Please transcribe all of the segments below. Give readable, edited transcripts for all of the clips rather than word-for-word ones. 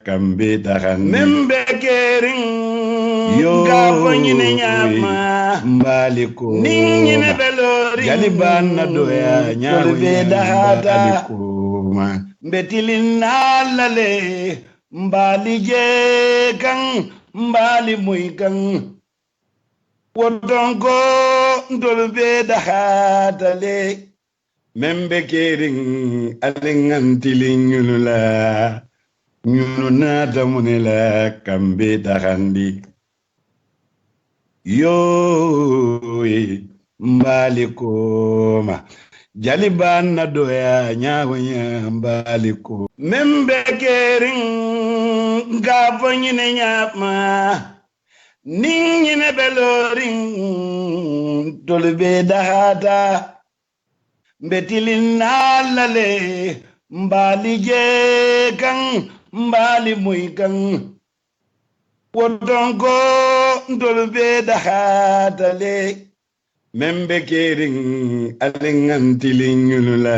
kambe dagan membe kering yo gafanyine nyama mbaliko ningine belori jalibana doya nyolbe dahata mbaliko betilin nalale mbali je kan mbali muy kan wodongo ndolbe dahata le membe kering alingantilin yulula ñunu naata mu ne la kambe daxandi yooye mbaali kooma jali baan na doya ñaawoña mbaali ko membe kering gafo ñine ñaama ning ñine beloring tolbe dahata mbetilin nalale mbali je kan mbali muy kan wodongo ndolbe dahata le membe kering alingantilin yulula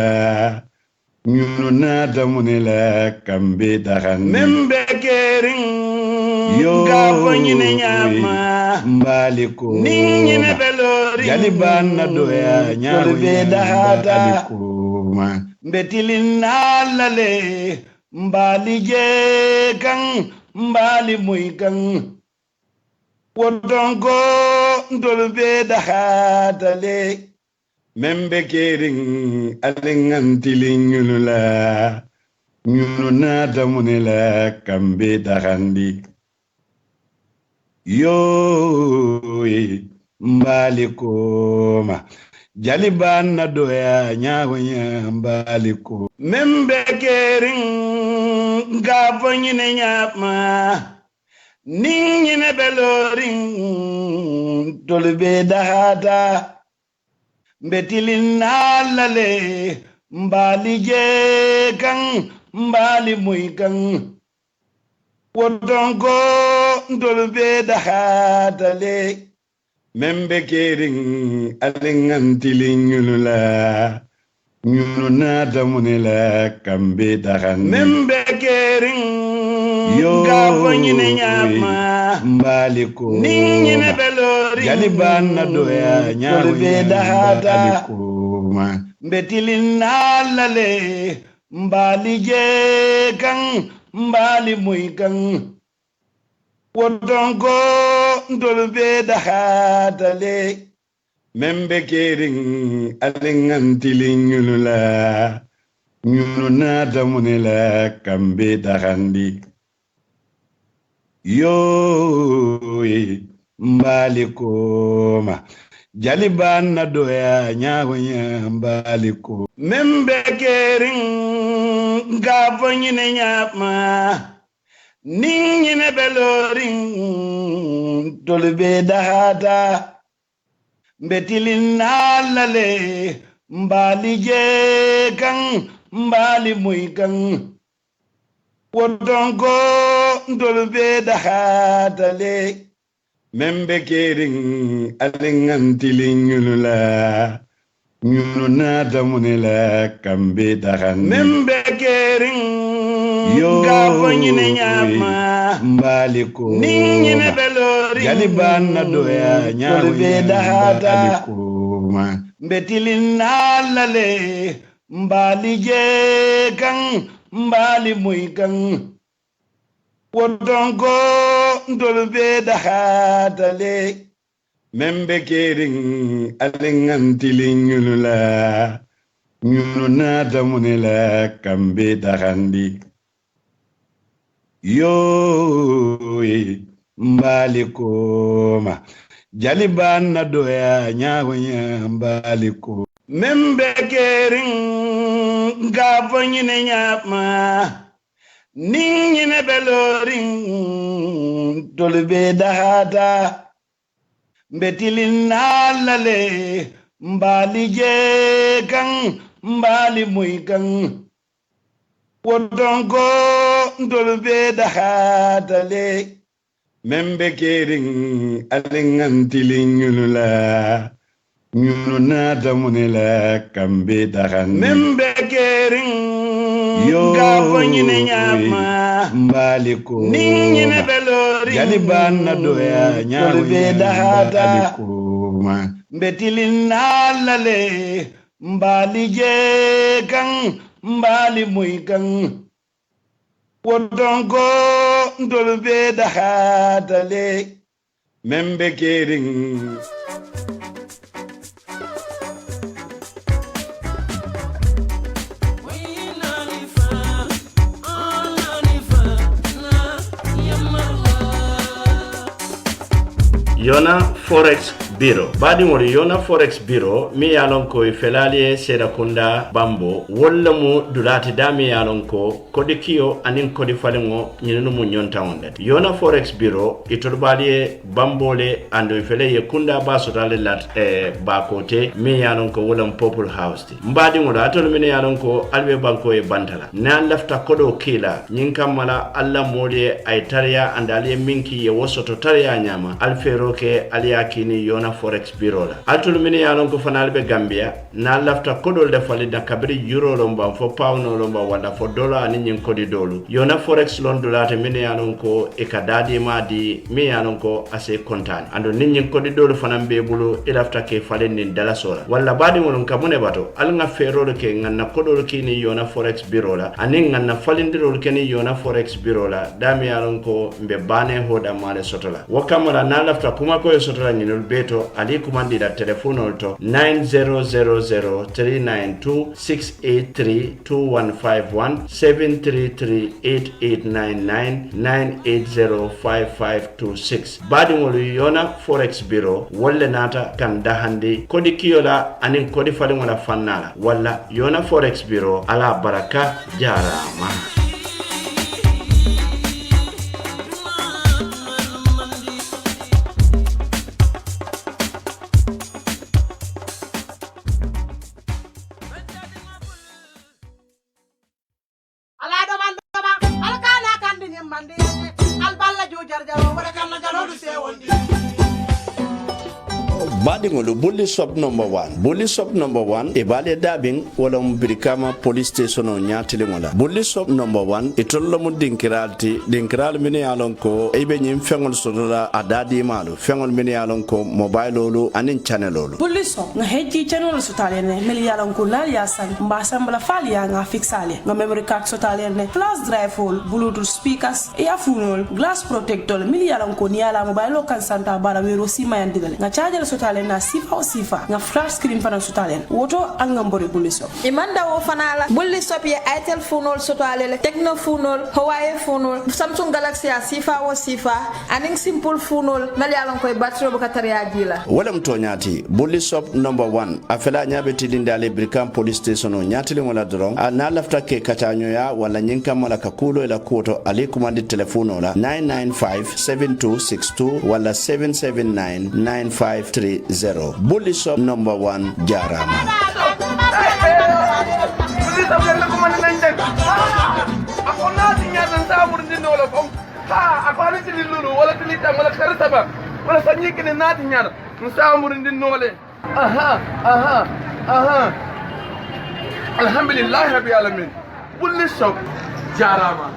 ñunu naata mu ne la kambe daxandi membe kering gafo ñine ñaama mbaali ko ning ñine belori jali baan na doya tolbe dahata ñaawoña mbetilin nalale mbali je kan mbali muy kan wodongo ndolbe dahata le membe kering alingantilin yulula ñunu naata mu ne la kambe daxandi yooye mbaali kooma jali baan na doya ñaawoña mbaali ko membe kering gafo ñine ñaama ning ñine beloring tolbe dahata mbetilin nalale mbali je kan mbali muy kan wodongo ndolbe dahata le membe kering alingantilin yulula ñunu naata mu ne la kambe daxandi membe kering gafo ñine ñaama mbaali ko ning ñine belori jali baan na doya tolbe dahata ñaawoña mbetilin nalale mbali je kan mbali muy kan wodongo ndolbe dahata le membe kering alingantilin yulula ñunu naata mu ne la kambe daxandi yooye mbaali kooma jali baan na doya ñaawoña mbaali ko membe kering gafo ñine ñaama ning ñine beloring tolbe dahata mbetilin nalale mbali je kan mbali muy kan wodongo ndolbe dahata le membe kering alingantilin yulula ñunu naata mu ne la kambe daxandi membe kering gafo ñine ñaama mbaali ko ning ñine belori jali baan na doya tolbe dahata ñaawoña mbetilin nalale mbali je kan mbali muy kan wodongo ndolbe dahata le membe kering alingantilin yulula ñunu naata mu ne la kambe daxandi yooye mbaali kooma jali baan na doya ñaawoña mbaali ko membe kering gafo ñine ñaama ning ñine beloring tolbe dahata mbetilin nalale mbali je kan mbali muy kan wodongo ndolbe dahata le membe kering alingantilin yulula ñunu naata mu ne la kambe daxandi membe kering gafo ñine ñaama mbaliko Ningine belori Jaliban na doya nyamu bedahata ma Betilin alale mbali jekan mbali muikan Wodongo ndol bedahata le Membe kering Yona Forex Bureau. Badimori Yona Forex Bureau mi yalon ko felaliye Serakunda Bambo walla mu dulati dami yalon ko kodi kiyo anin kodi falingo nyinu mu nyonta onde. Yona Forex Bureau itorbaliye Bambole ando fele ye kunda basotale lat bakote mi yalon ko wolam Purple House. Mbadimori atol mi yalon ko albe banko e bantala. Na lafta kodo kila nyinka mala alla mole ay tariya andaliye minki ye wosoto tariya nyama alfero ke aliyakini Yona Forex Bureau la atul mini yalon ko fanal be Gambia na lafta kodol de fali da kabri euro lomba fo pound lomba wala fo dollar ani nyin kodi dolu Yona Forex lon dolate mini yalon ko e kadadi madi mi yalon ko ase kontan ando nyin kodi dolu fanam be bulu e lafta ke fali nin dala sola wala badi won kamune bato al nga fero ke nganna kodol kini Yona Forex Bureau la ani nganna falindiro ke ni Yona Forex Bureau la dami yalon ko mbe bane hoda male sotola wakamara na lafta kuma ko sotola nyinol beto ali kumandi da telephone to 9000392683215173389998055526 badi ngolu Yona Forex Bureau wolle nata kan dahandi kodi kiyola anin kodi fali wala fannala walla Yona Forex Bureau ala baraka jarama. Badingolo bully shop number 1 bully shop number 1 e bale dabing wala mbirikama police station o nyatile mola bully shop number 1 e tollo mo dinkiral mini yalon ko e be nyim fengol sodola adadi malu fengol mini yalon ko mobile lolu anin channel lolu bully shop nga heji channel sotale ne mili yalon ko la yasan mbasambla fali ya nga fixale nga memory card sotale ne flash drive hole bluetooth speakers earphone glass protector mili yalon ko ni ala mobile kan santa bara wero sima yandile nga charger sotale na sifa o sifa nga flash screen fana sotalen woto angambori bully shop imanda wo fana la bully shop ye itel phone sotale le Tecno phone Huawei phone Samsung Galaxy a sifa o sifa aning simple phone mel yalon koy battery bo katariya jila wala mtonyati bully shop number 1 afela nyabe tidindale Brikam police station o nyatile wala dron na lafta ke katanyo ya wala nyinka mala kakulo ila kuoto alikumandi telefono la 9957262 wala 7799530 bully shop number 1 jarama alhamdulillah rabbil alamin bully shop jarama.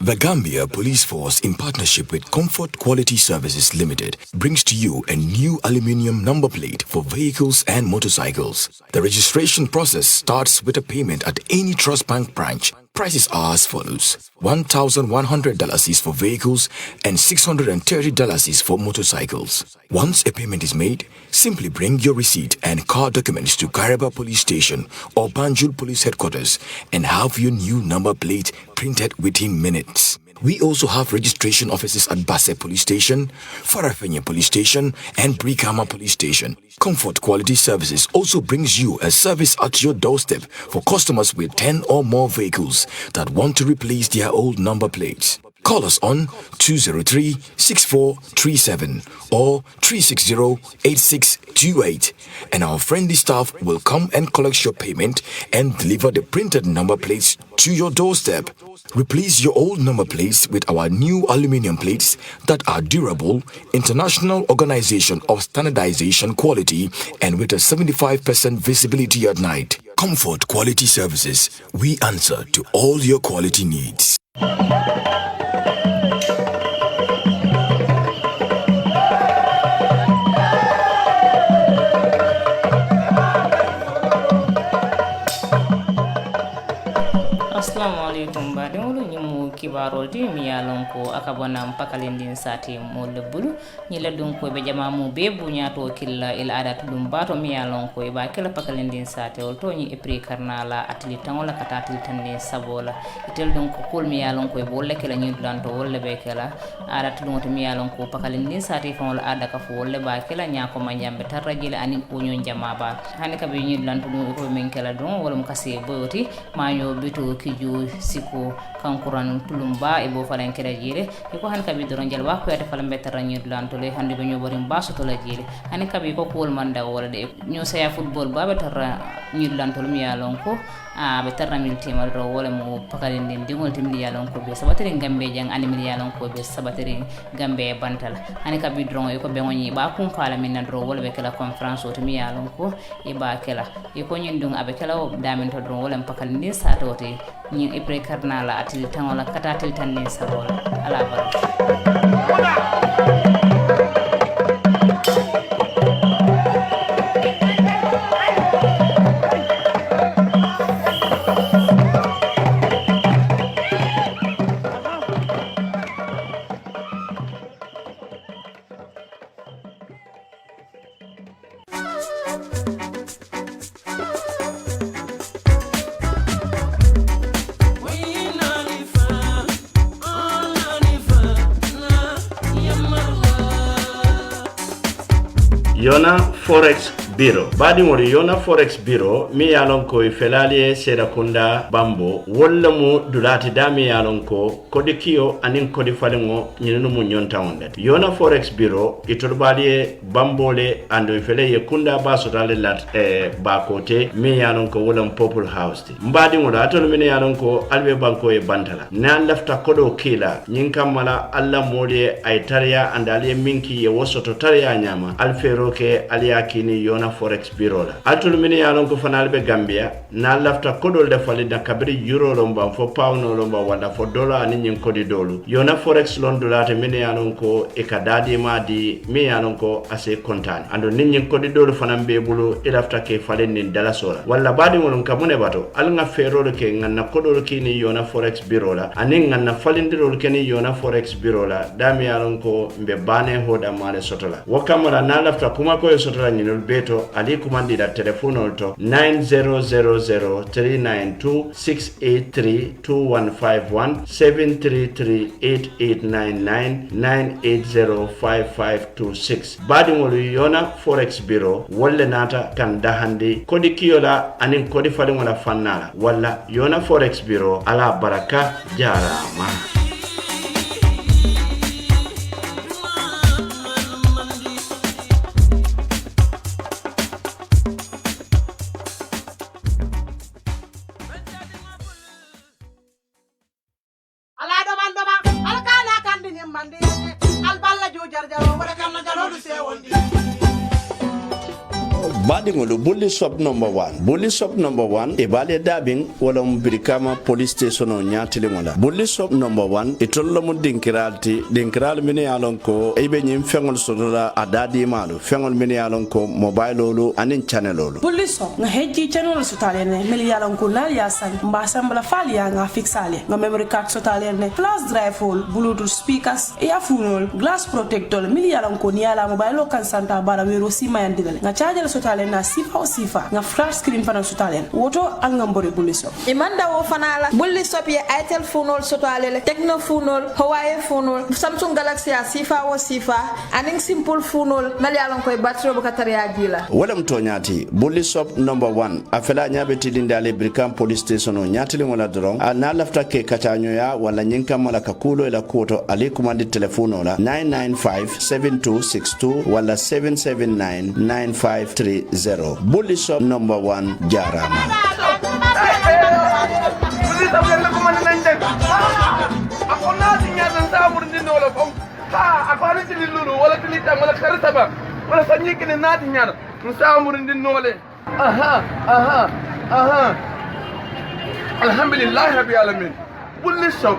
The Gambia Police Force, in partnership with Comfort Quality Services Limited, brings to you a new aluminium number plate for vehicles and motorcycles. The registration process starts with a payment at any Trust Bank branch. Prices are as follows. $1,100 is for vehicles and $630 is for motorcycles. Once a payment is made, simply bring your receipt and car documents to Gareba Police Station or Banjul Police Headquarters and have your new number plate printed within minutes. We also have registration offices at Basse Police Station, Farafenye Police Station, and Brikama Police Station. Comfort Quality Services also brings you a service at your doorstep for customers with 10 or more vehicles that want to replace their old number plates. Call us on 203-6437 or 360-8628 and our friendly staff will come and collect your payment and deliver the printed number plates to your doorstep. Replace your old number plates with our new aluminum plates that are durable, international organization of standardization quality and with a 75% visibility at night. Comfort Quality Services, we answer to all your quality needs. Assalamualaikum badewolu nyimu kibarol di mi yalon ko akabona pakalendin sati mo lebbulu ni la dum ko be jama mu be bunyato killa il adat dum bato mi yalon ko ba kala pakalendin sati wol to ni epri karnala atli tangola kata atli tanne sabola itel dum ko kol mi yalon ko bolle kala ni dulanto wolle be kala adat dum to mi yalon ko pakalendin sati fon ada ka fo wolle ba kala nyako ma jambe tarrajile anin ko nyon jama ba hani ka be ni dulanto dum ko men kala dum wala mu kase boyoti ma nyo bito kijo siko kankuran tulumba e bo falen kera jire e ko han kabi doron jalwa ko yata falam betar ranyi dulanto le hande be nyobori mbaso to la jire hani kabi ko kol manda wala de nyo saya football ba betar nyi dulanto mi yalon ko a betar ramil timal ro wala mo pakalen din dingol timli yalon ko be sabateri gambe jang ani mi yalon ko be sabateri gambe bantal hani kabi doron e ko be ngoni ba kum fala min nan ro wala be kala conference o to mi yalon ko e ba kala e ko nyindung abe kala o damin to doron wala pakalen din sa to te nyi e pre karnala atil tangola kata atil tanne sabola ala bar Yona Forex Bureau. Badimori Yona Forex Bureau mi yalon ko felali seda kunda bambo walla mu dulati dami yalon ko kodi kiyo anin kodi falingo nyinu mu nyonta wonde. Yona Forex Bureau itorbali bambole ando fele ye kunda baso dale lat bakote mi yalon ko wala Purple House. Mbadimori atol mi yalon ko albe banko e bantala. Nan lafta kodo kila nyinkamala alla modi ay tariya andali minki ye wosoto tariya nyama alfero ke aliyakini Yona Forex Bureau la atul mini yalon ko fanal be Gambia na lafta kodol de fali da kabri euro lomba fo pound lomba wala fo dollar ani nyin kodi dolu Yona Forex lon dolate mini yalon ko e kadadi ma di mi yalon ko ase kontan ando nyin kodi dolu fanam be bulu e lafta ke fali nin dala sola wala badi won kamune bato al nga fero ke nganna kodol kini Yona Forex Bureau la ani nganna falindiro ke ni Yona Forex Bureau la dami yalon ko mbe bane hoda male sotola wakamara na lafta kuma ko sotola nyinol beto ali kumandi da telefono to 9000392683215173389998055526 badi ngolu Yona Forex Bureau wolle nata kan dahandi kodi kiyola anin kodi fali wala fannala walla Yona Forex Bureau ala baraka jarama. Badingolo bully shop number 1 bully shop number 1 e bale dabing wala mbirikama police station o nyatile wala bully shop number 1 e tollo mo dinkiral mini yalon ko e be nyim fengol sodola adadi malu fengol mini yalon ko mobile lolu anin channel lolu bully shop nga heji channel sotale ne mili yalon ko la yasan mbasambla fali ya nga fixale nga memory card sotale ne flash drive hole bluetooth speakers e afunol glass protector mili yalon ko ni ala mobile kan santa bara wero sima yandile nga charger sotale na sifa o sifa nga flash screen fana sotalen woto angambore bulli shop imanda wo fanala bulli shop ye itel funol sotale techno funol huawei funol samsung galaxy a sifa o sifa aning simple funol mali alon koy battery bu katariya jila wala mtonyati bulli shop number 1 afela nyabe tidinde ale brikam police station o nyatili wala drong na lafta ke katanyo ya wala nyinka mala kakulo ila kuto ali kumandi telefono la 9957262 wala 7799530 bully shop number 1 jarama. Aha. Alhamdulillah Rabbil Alamin. Bulli shop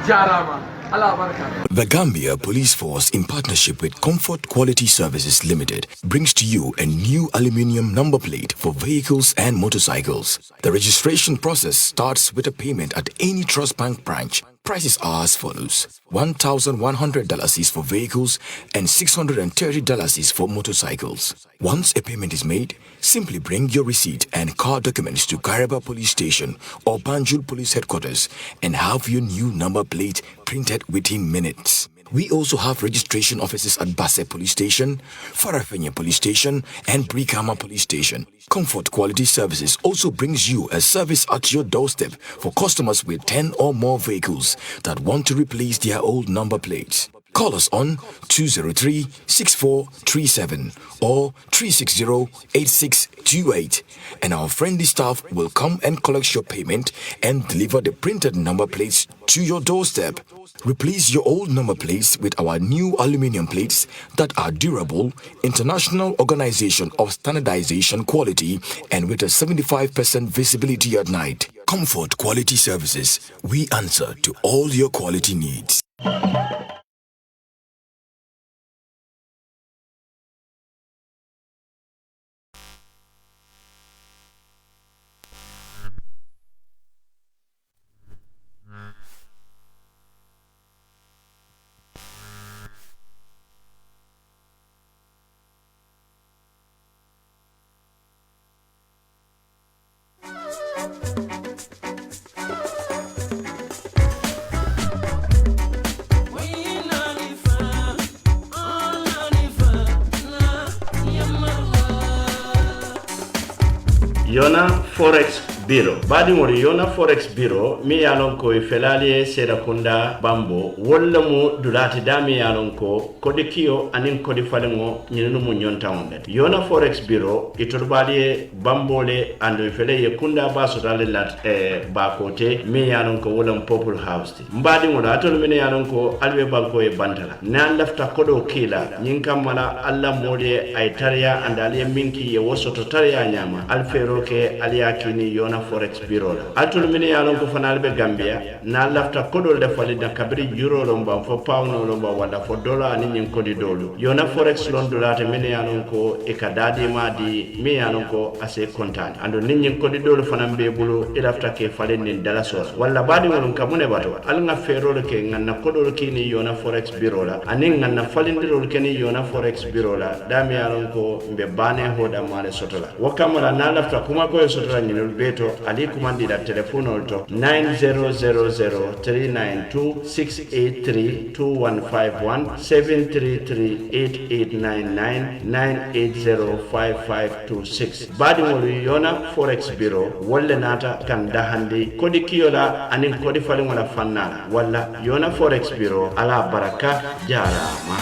jarama. The Gambia Police Force, in partnership with Comfort Quality Services Limited, brings to you a new aluminium number plate for vehicles and motorcycles. The registration process starts with a payment at any Trust Bank branch. Prices are as follows. $1,100 is for vehicles and $630 is for motorcycles. Once a payment is made, simply bring your receipt and car documents to Kairaba Police Station or Banjul Police Headquarters and have your new number plate printed within minutes. We also have registration offices at Basse Police Station, Farafenya Police Station, and Brikama Police Station. Comfort Quality Services also brings you a service at your doorstep for customers with 10 or more vehicles that want to replace their old number plates. Call us on 203-6437 or 360-8628 and our friendly staff will come and collect your payment and deliver the printed number plates to your doorstep. Replace your old number plates with our new aluminum plates that are durable, international organization of standardization quality and with a 75% visibility at night. Comfort Quality Services. We answer to all your quality needs. Yona Forex Bureau. Badimori Yona Forex Bureau mi yalon ko felaliye Serakunda Bambo walla mu dulati dami yalon ko kodi kiyo anin kodi falengo nyinu mu nyonta onde. Yona Forex Bureau iturbaliye Bambole ando fele ye kunda baso dale lat ba kote mi yalon ko wala Purple House ti. Badimori atol mi yalon ko albe banko e bantala. Na lafta kodo kila nyinka mala alla mole ay tariya andaliye minki ye wosoto tariya nyama alfero ke aliyakini Yona Forex Bureau la atul mini yalon ko fanal be Gambia na lafta kodol de fali da kabri euro lomba fo pound lomba wala fo dollar ni nyin kodi dolu Yona Forex lon dolate mini yalon ko e kadadi madi mi yalon ko ase kontan ando ni nyin kodi dolu fanam be bulu e lafta ke fali nin dala so wala badi won kamune bato al nga fero ke nganna kodol kini Yona Forex Bureau la anin nganna falindiro kini Yona Forex Bureau la dami yalon ko mbe bane hoda male sotola wakamala na lafta kuma ko sotola nyinul beto ali kumandi da telephone to 9000392683215173389998055526 badi mo Yona Forex Bureau wolle nata kan dahandi kodi kiyola anin kodi fali wala fanna wala Yona Forex Bureau ala baraka jarama.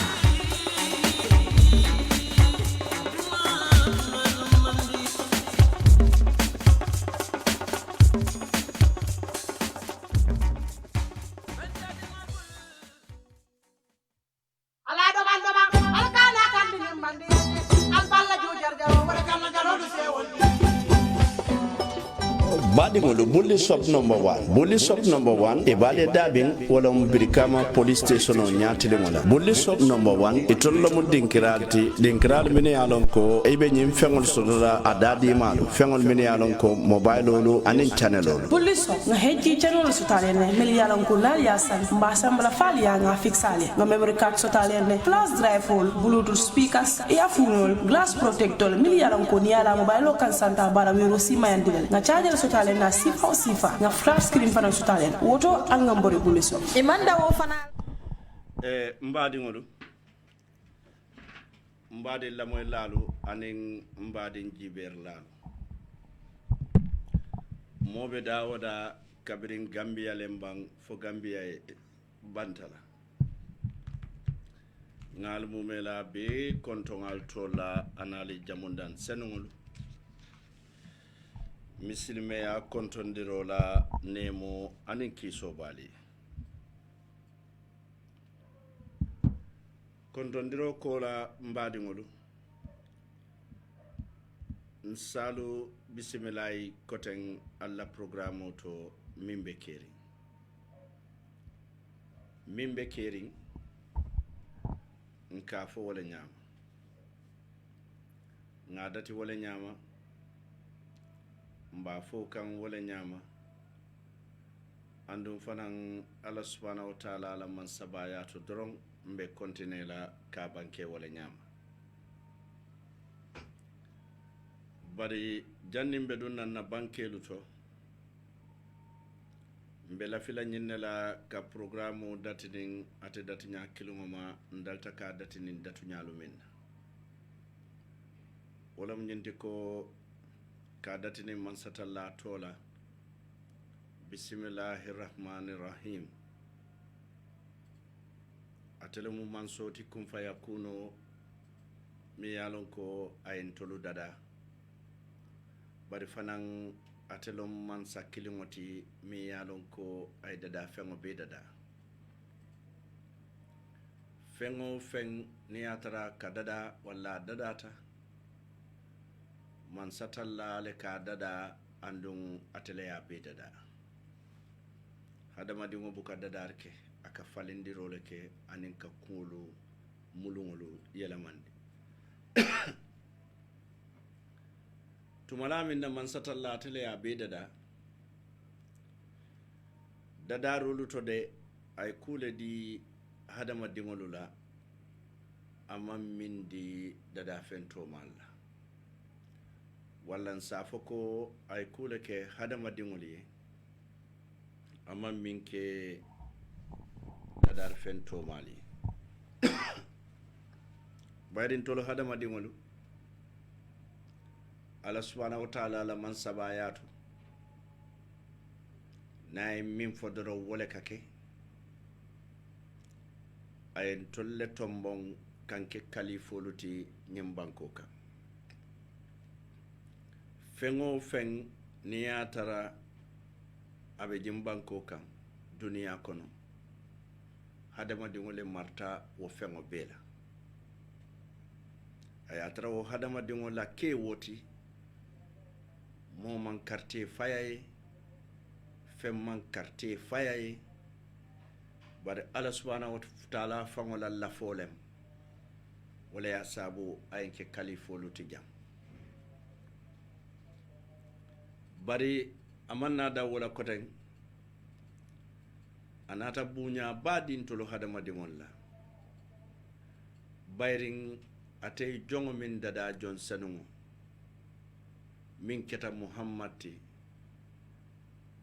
Badimolo bulli shop number 1 bulli shop number 1 e bale dabin wala Brikama police station o nyatile wala bulli shop number 1 e tollo mo dinkiral mini yalon ko e be nyim fengol sodora adadi malu fengol mini yalon ko mobile lolu anin channel lolu bulli shop na heji channel sotale ne mil yalon ko la yasan mbasambla fal ya nga fixale nga memory card sotale ne flash drive hole bluetooth speakers earphone glass protector mil yalon ko ni ala mobile kan santa bara wero sima yandile nga charger sotale na sifa nga flat screen fana sutalen woto al nga mbori bulli so imanda wo fana mbadi ngodu mbadi lamoy lalu anen mbadi jiber lalu mobe dawoda kabirin Gambia lembang fo Gambia bantala ngal mumela be kontongal tola anali jamundan senungulu misilme ya kontondiro la nemo anin kiso bali kontondiro ko la mbadi ngolu nsalu bisimilayi koten alla programme to mimbe kering nka fo wala nyama ngadati wala nyama mba fo kan wala nyama andum fanan Allah subhanahu wa ta'ala la man sabaya to doron mbe continue la ka banke wala nyama bari jannimbe dun nan na bankelu to mbe la fila nyinne la ka programme datinin ate datinya kilumama ndalta ka datinin datunya lumin wala mnyindi ko ka datinin man satalla tola bismillahirrahmanirrahim atele mu man soti kum fayakuno mi yalon ko ayin tolu dada bari fanan atelom man sakkilingoti mi yalon ko ay dada fengo be dada fengo feng ni atara ka dada wala dadata man satalla le ka dada andung atele ya be dada hadama dingo buka dadarke aka falindiro leke anin ka kulu mulungulu yelamande tumala min da man satalla tele ya be dada dadarulu to de ay kule di hadama dingolula amma min di dada fento malla wallan safoko ay kule ke hadama dingoli amma min ke dadar fento mali bayrin tolo hadama dingolu Allah subhanahu wa ta'ala la man sabayatu nay min fodoro wole kake ayen tolle tombon kanke kalifoluti nyimbanko ka fengo feng niyatara abe jimbanko kan duniya kono hadama dingole marta wo fengo bela ayatara wo hadama dingola ke woti mo man quartier fayaye fem man quartier fayaye bare Allah subhanahu wa ta'ala fangola la folem wala ya sabu ayinke kalifolu tijam bari amanna da wala koten anata bunya badin tolo hadama dingol la bayring atay jongo min dada jon sanungo min keta muhammad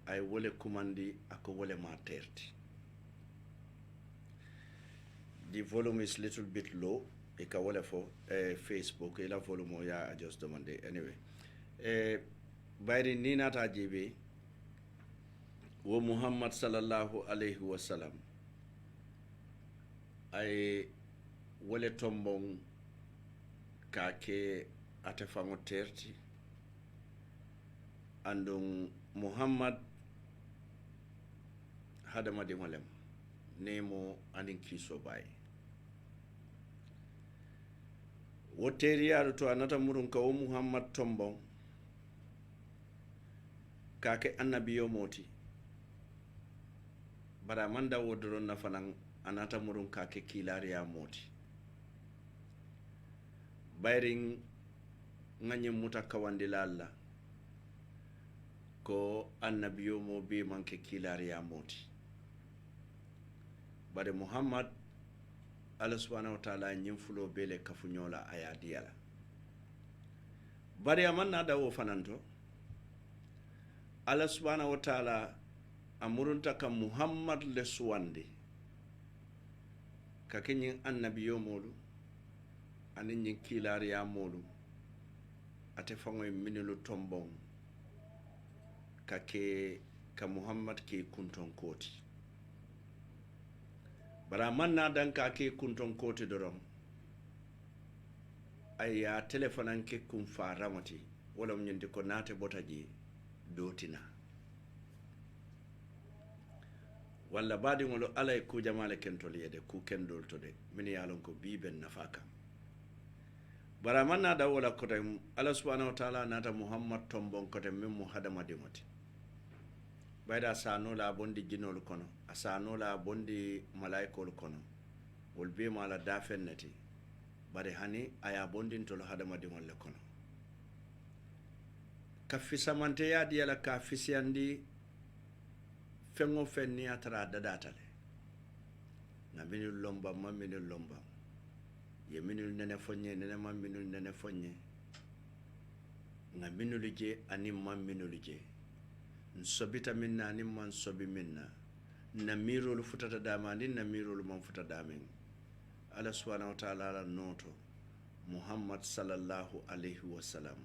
ay wole kumandi ako wole ma terti. The volume is little bit low. I can wole for Facebook. La volume ya adjust demande anyway. Bayri ni nata jibe wo Muhammad sallallahu alaihi wasallam ay wole tombong kake atefango terti andung Muhammad hadama di molem nemo anin kiso bay woteri yaru to anata murun ka wo Muhammad tombong kake annabiyo moti bara manda wodoro na fanan anata murun kake kilariya moti bayring nganye muta kawandi lalla ko annabiyo mo be manke kilariya moti bare Muhammad Allah subhanahu wa ta'ala nyimfulo bele kafunyola ayadiyala bare amanna dawo fananto Allah subhanahu wa ta'ala amurunta ka Muhammad le suwande ka kenyin annabiyo molu anin nyin kilariya molu ate fangoy minilu tombong ka Muhammad ke kunton koti bara manna dan ka ke kunton koti doron aya telefonan ke kun faramati wala nyindi ko nate botaji dotina walla badi ngolo alay ku jamale kentol yede ku kendol to de min yalon ko biben nafaka bara man na da wala kote Allah subhanahu wa ta'ala nata Muhammad tombon kote min mu hadama dimoti bayda sano la bondi jinol kono asano la bondi malaikol kono wol be mala da fennati bare hani aya bondi to hadama dimol le kono ka fisamante ya di ala ka fisiandi fengo fenni atara dadatale na minul lomba ma minul lomba ye minul nene fonye nene ma minul nene fonye na minul je ani ma minul je nsobita minna ani man sobi minna na mirol futata dama ni na mirol man futata damen ala subhanahu wa ta'ala la noto Muhammad sallallahu alaihi wasallam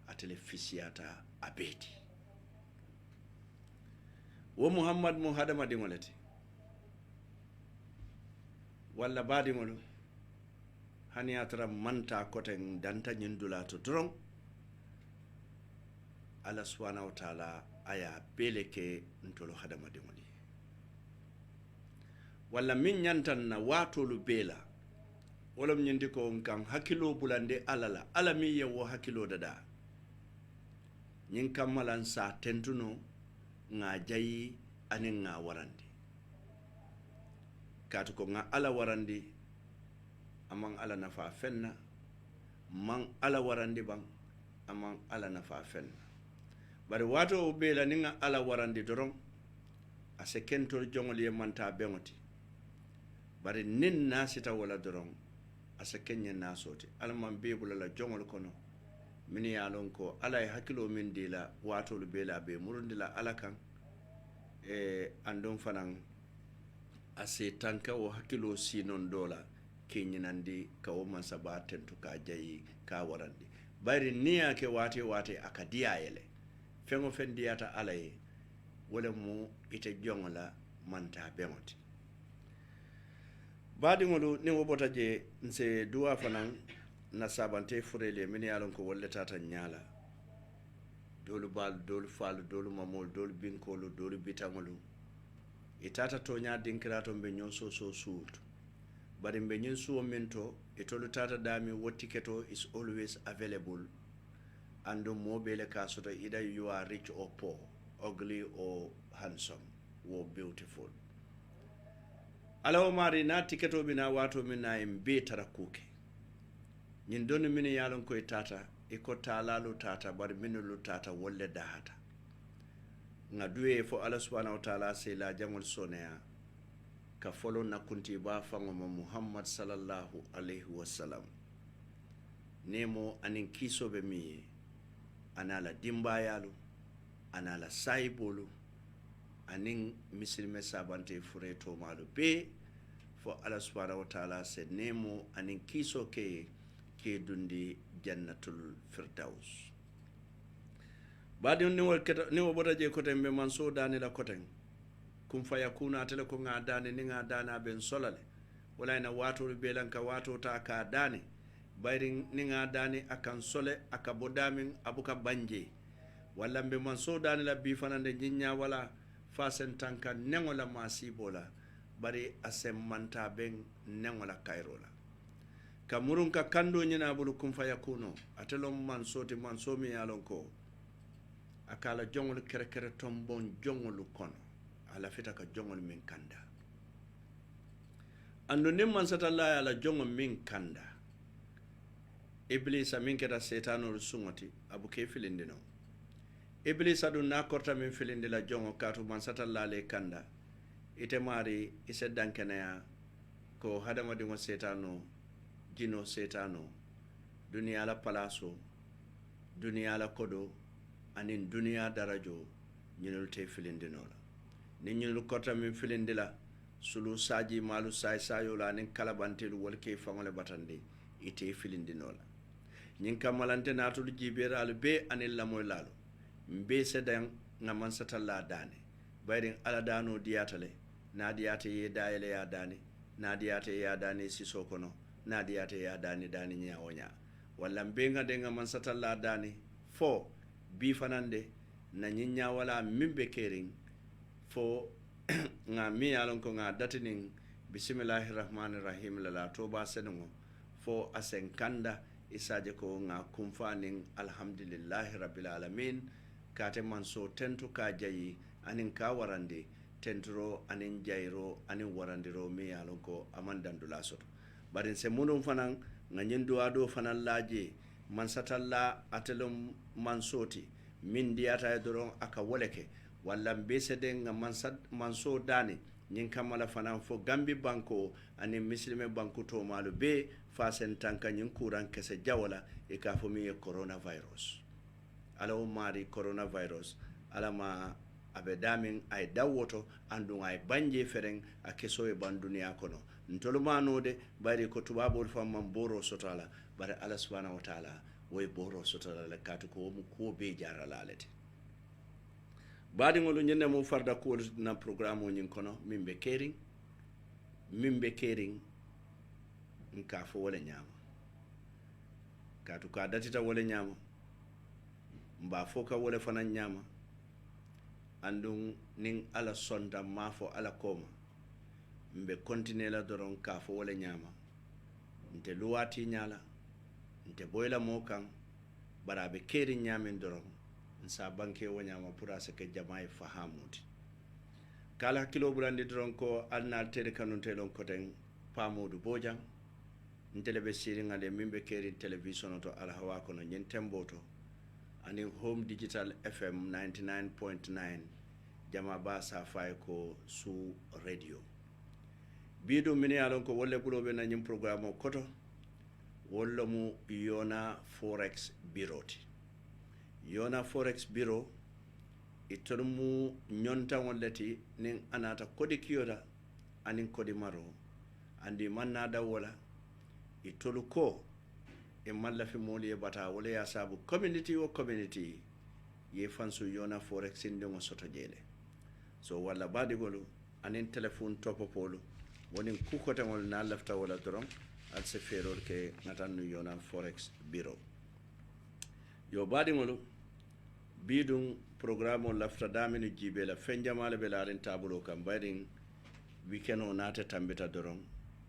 atele fisiyata abeti wo Muhammad mu hadama dingolati walla baadi ngolo hani atara manta koten danta nyindula to dron ala subhanahu wa ta'ala aya beleke ntolo hadama dingoli walla min nyantan na watolu bela wolom nyindi ko kan hakilo bulande alala ala mi yewo hakilo dada nyin kamalan sa tentuno nga jayi ani nga warandi katu ko nga ala warandi amang ala nafa fenna man ala warandi bang amang ala nafa fenna bari wato bela ni nga ala warandi doron ase kentol jongol ye manta bengoti bari nin nasita wala doron ase kenye nasoti alman bebula la jongol kono mini yalon ko ala e hakilo min dila wato bela be murundila ala kan andon fanan ase tanka o hakilo sinon dola kenyinandi ka o man saba tentu ka jayi ka warandi bari niya ke wate akadiya yele fengo fendiyata alaye wala mu ite jongola manta bemoti badi ngolu ni wobota je nse duwa fanan na sabante furele mini yalon ko wolle tata nyala dolu bal dolu fal dolu mamol dolu binkolo dolu bitangolu itata to nya dinkirato be nyonso so suut bari be nyonso mento itolu tata dami what ticket is always available and mobile kasoto either you are rich or poor, ugly or handsome or beautiful. Alawo mari na tiketo bina watu mina mbe tarakuke. Nyindoni mini yalon ko itata iko talalu tata bari minu lu tata wolle dahata. Ngadue fo Allah subhanahu wa ta'ala se la jamul sonea ka folo na kunti ba fango Muhammad sallallahu alaihi wasallam. Nemo anin kiso be miye. Anala dimbayalu anala saibolu anin misilme sabante fureto malu be fo Allah subhanahu wa ta'ala se nemo anin kiso ke dundi jannatul firdaus badi ni wo bota je koten be man so dani la koten kum fayakuna tele ko nga dani ni nga dana ben solale wala ina wato be lan ka wato ta ka dani bayri ni nga dani akan sole akabodamin abuka banje wala mbe man so dani la bi fanande jinya wala fasen tanka nengola masibola bari asem manta ben nengola kairola kamurun ka kando nyina bulu kum fayakuno atelom man soti man so mi yalon ko akala jongol kere tombon jongolu kono ala fita ka jongol min kanda ando nim man satalla ala jongol min kanda Iblisa min keta setanol sungoti abu ke filindino Iblisa du na korta min filindi la jongo katu man satalla le kanda ite mari ise dankenea ko hadama dingo setano jino setano dunia la palaso dunia la kodo anin dunia darajo ñinul te filindino la ni ñinul korta min filindi la sulu saji malu say sayo la nin kalabantelu walke fangole batande ite filindino la ñin kamalante natul jiberalu be anil lamoy lalu mbe sedan ngaman satalla dane bayrin ala dano diyatale na diyate ye dayele ya dane na diyate ya dane siso kono na diyate ya dane nyawonya walla mbe ngade ngaman satalla dane fo bi fanande na nyinya wala mimbe kering fo nga mi yalon ko nga datinin bismillahir rahmanir rahim la toba senngo fo asen kanda isaje ko nga kumfanin alhamdulillahi rabbil alamin kate man so tentu ka jayi anin ka warande tentro anin jayro anin warandiro mi yalon ko aman dandula soto barin se munum fanan nga nyendo ado fanan laje man satalla atelum man soti min diyata doron aka woleke walla mbesede nga man so dani nyin kamala fanan fo gambi banko anin muslime banko to malu be fasen tanka nyin kuran kese jawala e ka fo mi coronavirus ala o mari coronavirus ala ma abe damin ay dawoto andun ay banje fereng a keso e banduniya kono ntolumano de bari ko tubabol famman boro sotala bari ala subhanahu wa ta'ala way boro sotala la katu ko mu ko be jarala alete badi ngolu nyenne mo farda ko na programme o nyin kono mimbe kering nka fo wala nyama katu ka datita wala nyama mba foka wala fana nyama andun nin ala sonda mafo ala koma mbe continue la doron ka fo wala nyama nte luwati nyala nte boyla mokan barabe keri nyamen doron nsa banke wo nyama pura se ke jamaay fahamuti kala kilo burande doron ko alnal tede kanun telon koten pamodu bojang ntele be siri ngale mimbe keri television to ala hawa kono nyen temboto ani home digital fm 99.9 jama ba sa fay ko su radio bido mini alon ko wolle bulobe na nyim programme koto wollo mu Yona Forex Bureau Yona Forex Bureau itolmu nyonta wallati nin anata kodi kiyoda anin kodi maro andi manna da wala itolu ko e malla fi moli e bata wala ya sabu community o community ye fansu Yona Forex inde mo soto jele so wala badigolu anin telephone topopolu wonin kukote ngol na lafta wala dorom al se ferol ke natanu Yona Forex Bureau yo badigolu bidum programme lafta damini jibe la fenjamale be laaren tabulo kam bayrin weekend o nata tambita dorom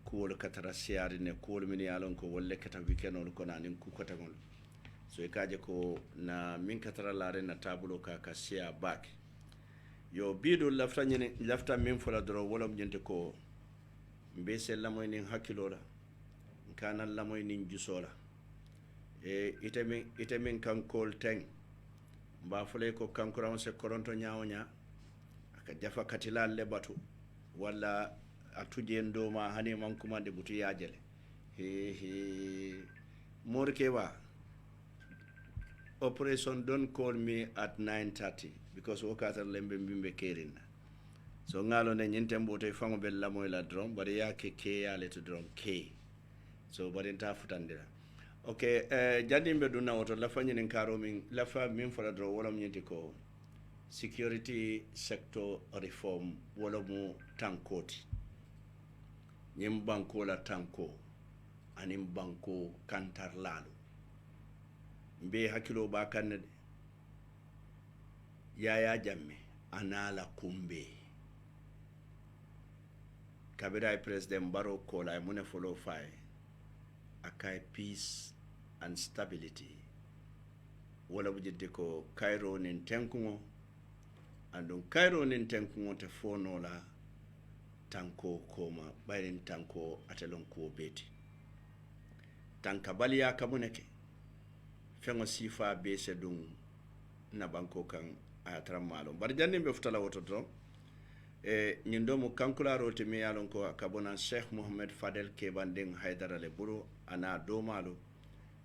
kuwol katara siari ne kuwol min yalon ko wolle kata weekend ko nanin kukota ngol so e kaje ko na min katara laaren na tabulo ka siya back yo bidu lafta nyene lafta min fola doro wolom nyente ko mbese lamoy nin hakilola kana lamoy nin jusola e itemin kan kol teng mba fole ko kankuran se koronto nyawonya aka jafa katilal le batu wala atuje ndoma hani mankuma de butu yajele he morke ba operation don't call me at 9:30 because wakata lembe mbimbe kerina so ngalo ne nyente mbote fango be lamoy la drum bari yake ke yale to drum k so bari nta futandira okay jadimbe duna woto la fanyini karo min la fa min fala dro wala nyenti ko security sector reform wala mu tankoti nyim banko la tanko anim banko kantar lalu mbe hakilo ba kanne yaya jamme anala kumbe kabira president baro ko la mune follow fire akai peace and stability wala bujidde ko Cairo nin tenkugo andon Cairo nin tenkugo te fono la tanko koma bayrin tanko atelon ko beti tanka baliya kamuneke fengo sifa be sedum na banko kan atram malo bar janne be futala woto do nyindo mu kankularo te mi yalon ko kabona Sheikh Mohammed Fadel Kebandeng Haidara le buru ana do malo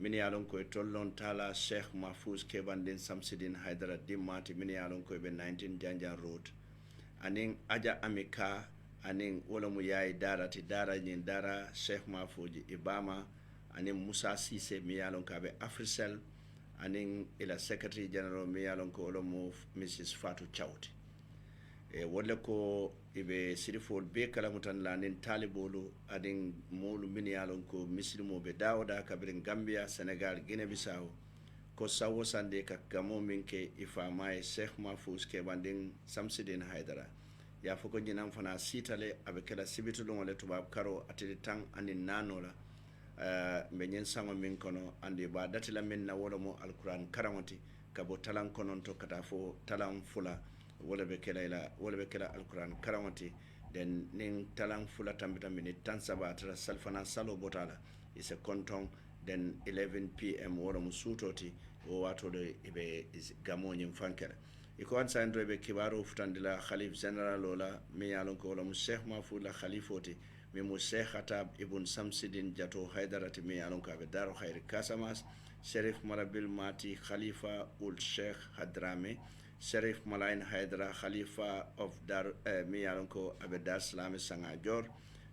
min yalon ko tollon tala Sheikh Mahfouz Kebandeng Samsidin Haidara dimmati min yalon ko be 19 Janjan Road anin aja amika anin wala mu yayi dara ti dara nyin dara Sheikh Mahfouz Ibama anin Musa Sise mi yalon ka be Africell anin ila Secretary General mi yalon ko wala mu Mrs Fatou Chawti wala ko ibe sirifol be kala mutan lanin talibolu adin molu min yalon ko mislimo be dawda kabirin Gambia Senegal Guinea Bissau ko sawo sande ka gamo min ke ifama e Sheikh Mahfouz Kebandeng Samsidin Haidara ya foko nyinam fana sitale abe kala sibitulon wala tubab karo atiri tang anin nanola mbe nyen sango min kono andi ba datila min na wala mo alquran karamati kabo talan konon to kata fo talan fula wala be kela alquran karamati den ning talan fula tambita min tan sabata salfana salo botala is a konton then 11 p.m. wala mo sutoti o wato de ibe gamo nyim fankere iko an sandro be kibaro futandila khalif general ola mi yalon ko wala mo cheikh mahfoud la khalifoti mi mo cheikh atab ibn samsidin jato haydarati mi yalon ko be daro khair kasamas sherif marabil mati khalifa ul sheikh hadrame sherif malain haydara khalifa of dar mi yalon ko abe dar salam sanga jor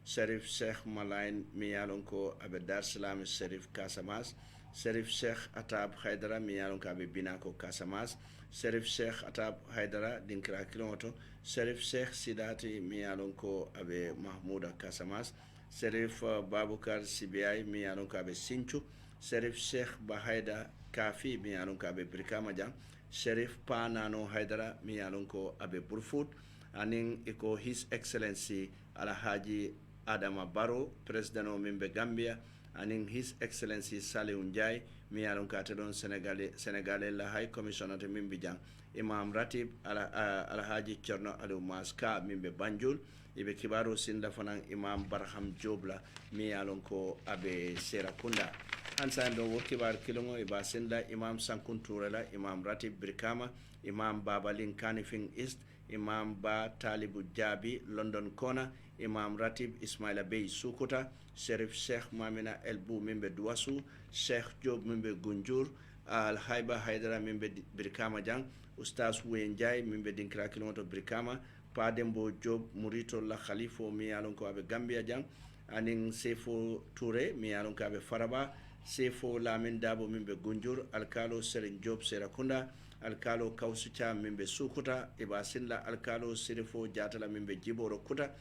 sherif sheikh malain mi yalon ko abe dar salam sherif kasamas sherif sheikh atab haydara mi yalon ko abe binako kasamas sherif sheikh atab haydara dinkra kilomoto sherif sheikh sidati mi yalon ko abe mahmouda kasamas sherif babukar sibiay mi yalon ko abe sinchu sherif sheikh bahayda kafi mi yalon ko abe brikama jang sherif panano haydara mi yalon ko abe burfut anin iko his excellency alhaji adama baro president o mimbe gambia anin his excellency Saliou Njie mi yalon ko atedon sénégalais la high commissioner to mimbe jang imam ratib alhaji Cerno Aliou Maska mimbe banjul ibe kibaro sinda fanan imam barham jobla mi yalon ko abe serakunda hansan do kibar kilongo iba sinda imam sankunturela imam ratib brikama imam babalin kanifing east imam ba talibu jabi london kona imam ratib ismaila bey sukuta sherif sheikh mamina elbu mimbe duwasu sheikh job mimbe gunjur al haiba haidara mimbe brikama jang ustaz wenjay mimbe dinkra kilomoto brikama padembo job murito la khalifo mi yalon ko abe gambia jang anin sefo touré mi yalon ko abe faraba sefo lamin dabo mimbe gunjur alkalo serin job serakunda alkalo kausucha mimbe sukuta iba sinla alkalo sirifo jatala mimbe jiboro kuta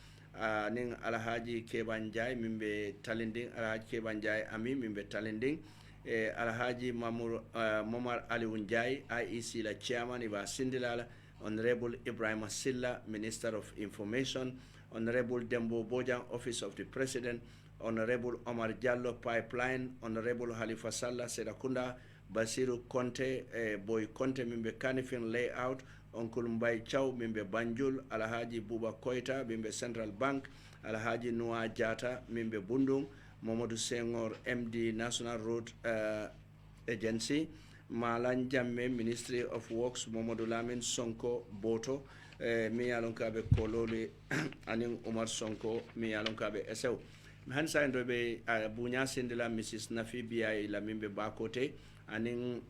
nin alhaji kebanjay mimbe talinding alhaji kebanjay ami mimbe talinding alhaji Momar Aliou Njie IEC la chairman iba sindilala Honorable Ibrahim Silla, Minister of Information, Honorable Dembo Bojang, Office of the President, Honorable Omar Jallo, Pipeline, Honorable Halifa Sallah, Serakunda, Basiru Conte, Boy Conte, Mimbe Kanifing Layout, Uncle Mbai Chow, Mimbe Banjul, Alhaji Buba Koita, Mimbe Central Bank, Alhaji Noah Jata, Mimbe Bundung, Momodu Senghor, MD, National Road Agency, Malan Jamme, Ministry of Works, Momodu Lamin Sonko Boto, mi yalon kabe kololi anin Umar Sonko mi yalon kabe esew hansa ndobe bunya sindila Mrs Nafi Biaye la mimbe bakote anin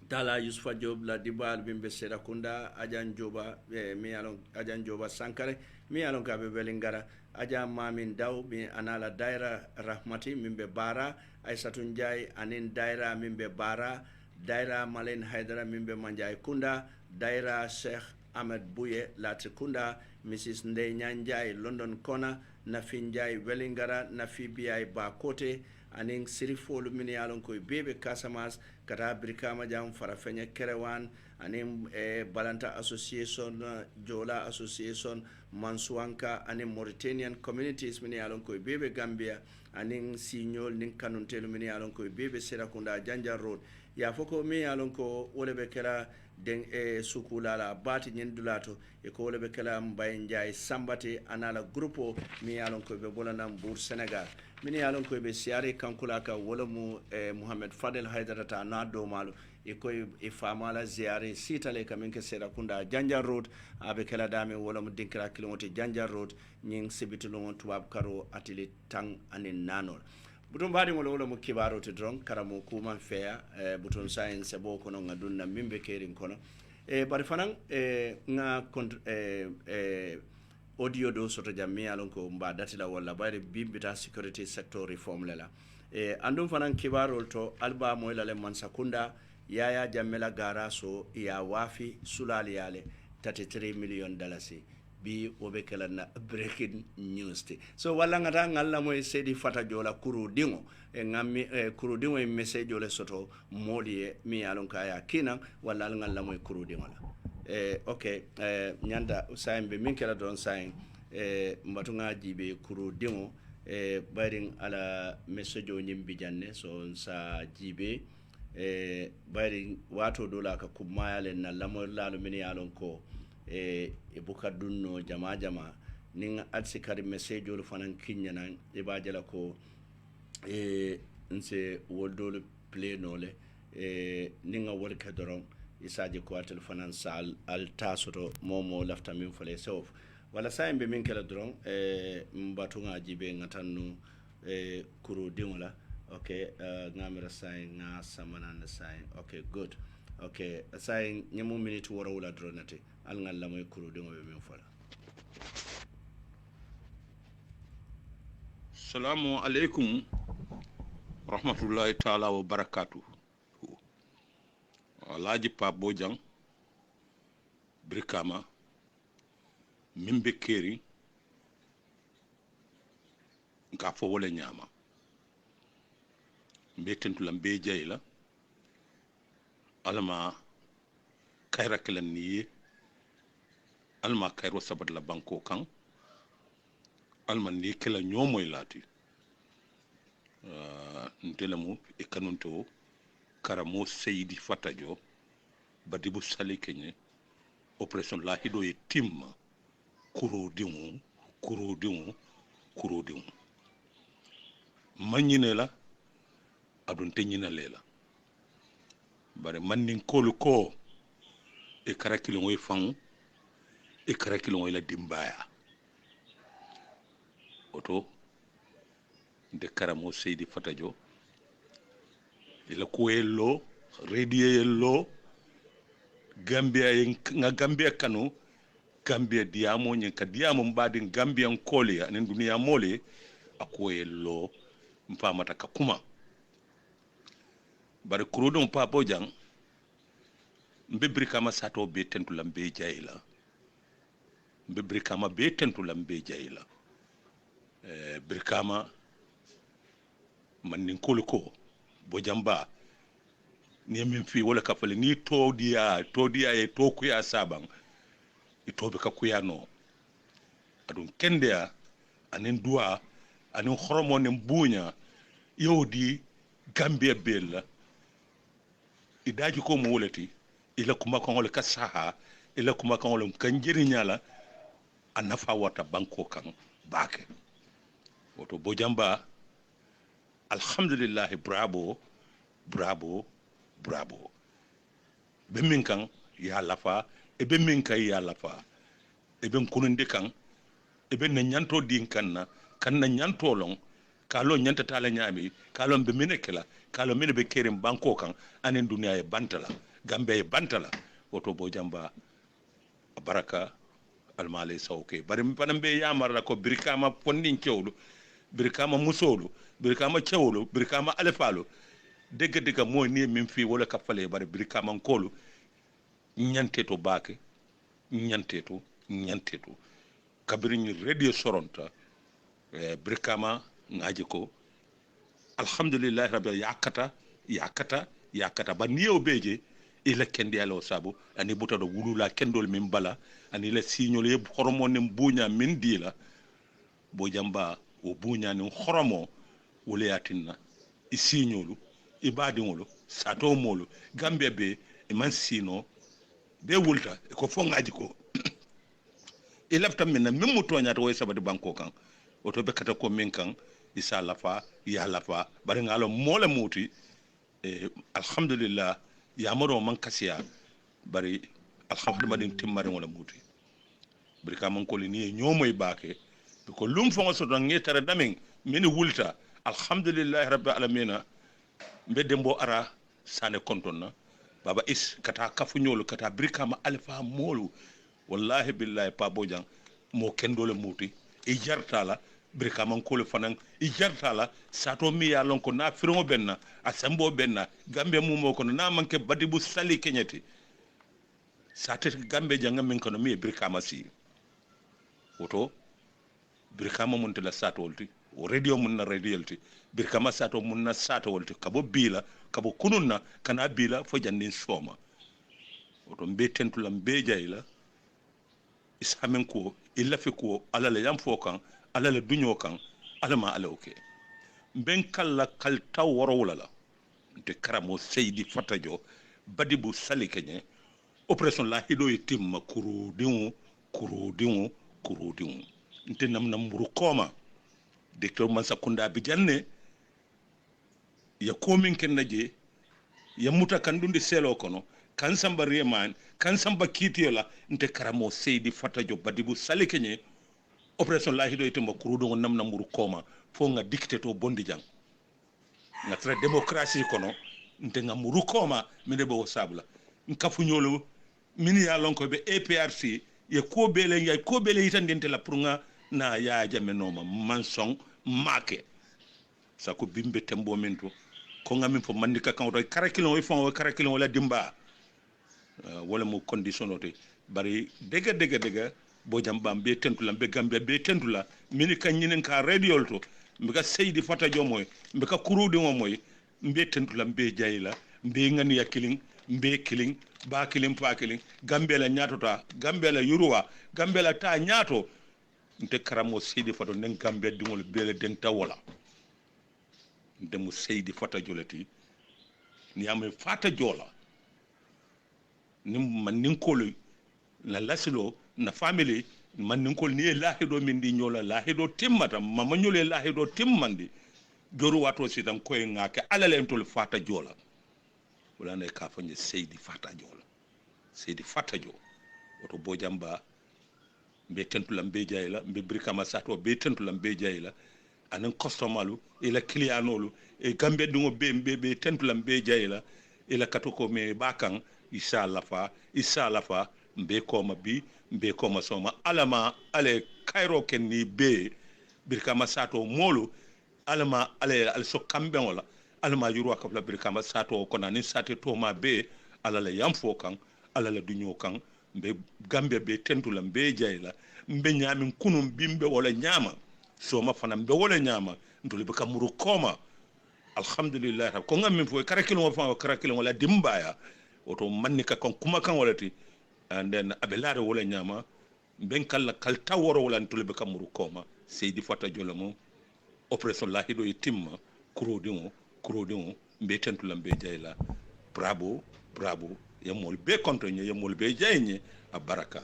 Tala Yusufa Job la dibal mimbe Serakunda ajan joba mi yalon ajan joba Sankare mi yalon kabe Welingara aja Mamin Daw mi anala daira Rahmati mimbe Bara Aissatou Njie anin daira mimbe Bara daira Malen Haidara mimbe Manjai Kunda daira Sheikh Ahmed Bouye Latrikunda Mrs Ndeye Nyanjai London Kona Nafi Njie Welingara Nafi Biaye Bakote aning sirifolu mini yalon koy bebe Casamance kata Brikama jam Farafenye Kerewan aning Balanta Association Jola Association Mansuanka aning Mauritanian communities mini yalon koy bebe Gambia aning Signol ning Kanuntelu mini yalon koy bebe Serakunda Janjar Road ya foko mi yalon ko wolebe kala den sukula la bati nyendulato e ko wolebe kala Mbaye Njie Sambati anala grupo mi yalon ko be bolana Mbour Senegal mini yalon ko be siare kankula ka wolamu Muhammad Fadel Haidarata na do malu e ko e famala ziare sitale kaminke Serakunda Janjar Road abe kala dame wolamu dinkra kilometer Janjar Road nying sibitulo mon tuwab karo atili tang anin nanol buton baadi mo wala mo kibaro te dron karamo kuma feya buton science bo kono ngadunna mimbe kerin kono bari fanan nga audio do soto jammi alon ko mba datila wala bari bimbita security sector reform lela andum fanan kibaro to alba mo lale man sakunda yaya jammela gara so ya wafi sulali yale 33 million dollars bi obe kala na breaking news te so wala ngata ngalla moy sedi fata jola kuru dingo ngammi kuru dingo e message jole soto modi mi alon kaya kina wala ngalla moy kuru dingo la okay nyanda saimbe min kala don sain mbatunga jibe kuru dingo bayring ala message o nyimbi janne so sa jibe bayring wato dola ka kumayale na lamor lalu mini yalon ko e buka dunno jama ning alsi kari message o fanan kinyana e bajala ko nse woldol play nole ninga wol ka doron isaje ko atel fanan sal al tasoto momo lafta min fale sof wala sayimbe min kala doron mbatunga jibe ngatannu kuro dingola okay ngamira say nga samana na say okay good okay say nyamu minute wora wala dronate al ngalla moy kuro dingobe min fala. Assalamu alaikum rahmatullahi ta'ala wa barakatuh. Alhaji Pape Bojang Brikama mimbe keri nka fo wala nyama mbe tentula mbe jayla alma kayra kelan niye alma kayro sabat la banko kan alma ni kala nyomoy lati ntelamu e kanunto karamo Seydi Fatajo badibu sali kenye operation la hido e timma kuro dimu manyine la adun tenyina lela bare mannin kolu ko e karakilo ngoy fangu e karakilo ngoy la dimbaya oto de karamo Seydi Fatajo ila kuelo radio Gambia nga Gambia kanu Gambia diamo nyenka diamo mbadi Gambia nkole anen dunia mole akuelo mpamata kakuma bari kurudo mpa Bojang mbibri kama sato be tentula mbe jaila mbibri kama be tentula mbe jaila brikama manin koluko Bojamba ni min fi wala kafale ni todiya e tokuya saban itobe ka kuyano adun kendea anen duwa anen hormone bunya yodi Gambia bella idaji ko mo wolati ila kuma kan wala kasaha ila kuma kan wala kan jerinyala anafa wata banko kan bake woto Bojamba alhamdulillah bravo be min kan ya lafa e be min kan ya lafa e be kununde kan e be nyanto din kan na nyanto long kalo nyanta tala nyami kalo be minekela kalo mine be kerim banko kan anen duniya e bantala Gambia e bantala woto Bojamba baraka almale sawke bari panam be yamarla ko Brikama pondin cewlu Brikama musolu Brikama cewlu Brikama alefalo dega mo ni min fi wala kafale bari Brikama nkolu nyanteto bake nyanteto kabiri ni radio soronta Brikama ngaji ko alhamdulillah rabbi yakata ba niyo beje ila kendi alo sabu ani buta do wulula kendol min bala ani la signol yeb hormone buña min dila Bojamba o buña ni horomo wole yatinna i signolu i badingolu sato molu Gambia be e man sino be wulta e ko fongaji ko e laftam min min mo toñata way sabade banko kan o to be kata ko min kan isa lafa ya lafa bari ngalo mola muti alhamdulillah ya maro man kasiya bari alhamdulillah timmare wala muti Brikama ko ni ñomoy baake ko lum fongo so don ngetare damin min wulta alhamdulillah rabbil alamin mbedde mbo ara sane kontonna baba is kata kafuñolu kata Brikama alfa molu wallahi billahi pa Bojang mo kendole muti e jartala Brikama ko fanan e jartala sato mi ya lon ko na firmo benna a sambo benna Gambia mumo ko na manke badibu sali kenyati sate Gambia janga min kono mi Brikama si woto Brikama mun tela sato wolti o radio mun na radio wolti Brikama sato mun na sato wolti kabo bila kabo kununna kana bila fo jandin soma woto mbe tentula mbe jayla isamen ko illa fi ko alala yam fo kan alala duño kan alama ala oke ben kala kalta worowla la de karamo seydi fatajo badibu sali kenye opération la hido yitimma kurudingu nte namna mburu koma docteur Mansa Kunda bi janne ya komin ken naje ya muta kandundi selo kono kan samba reman kan samba kitiola nte karamo seydi fatajo badibu sali kenye opération la hido yitimma kurudingu namna mburu koma fo nga dicté to bondi jang nga tra démocratie kono nte nga mburu koma mine bo sabula nkafu nyolo mini ya lonko be APRC ye ko bele yitandente la pour nga na ya jamenoma mansong make sa ko bimbe tembo mento ko ngam fo mandika kan to karakilon fo karakilon wala dimba wala mo condition ote bari dega bo jambam be tentulam be gambia be tentula mini kan nyinen ka radio to mbika seydi fata jomoy mbika kurudi moy mbe tentulam be jayla mbe ngani yakiling mbe kiling ba kiling pa kiling gambela nyatota gambela yuruwa gambela ta nyato nte karamo seydi fato nen gambe dingol bele den tawola nte mu seydi fata jolati ni ame fata jola nim man nin kolu la lasilo na family man nin kol ni lahido min di nyola lahido timmata mama nyole lahido timmandi goru wato sitan koy ngake alalen tol fata jola wala ne ka fanye seydi fata jo oto bojamba be tentulam be jayla be brikama sato be tentulam be jayla anan customalu ila clientolu e gambe dungo be tentulam be jayla ila katoko me bakan inshallah fa mbe koma soma alama ale kairo ken ni be brikama sato molu alama ale al so kambe wala alama yuru ka brikama sato ko nani sate to ma be alala yamfo kan alala dunyo kan mbe gambe be tentula mbe jayla mbe nyamin kunum bimbe wala nyama soma fana mbe wala nyama ndole be kamuru koma alhamdulillah ko ngam min fo karakilo wala dimbaya oto mannika kon kuma kan wala ti and then abelare wala nyama ben kala kalta woro wala ndole be kamuru koma seydi fata jolamo opération la hido yitimma kurodingo mbe tentula mbe jayla bravo yamol be kontonye yamol be jaynye abaraka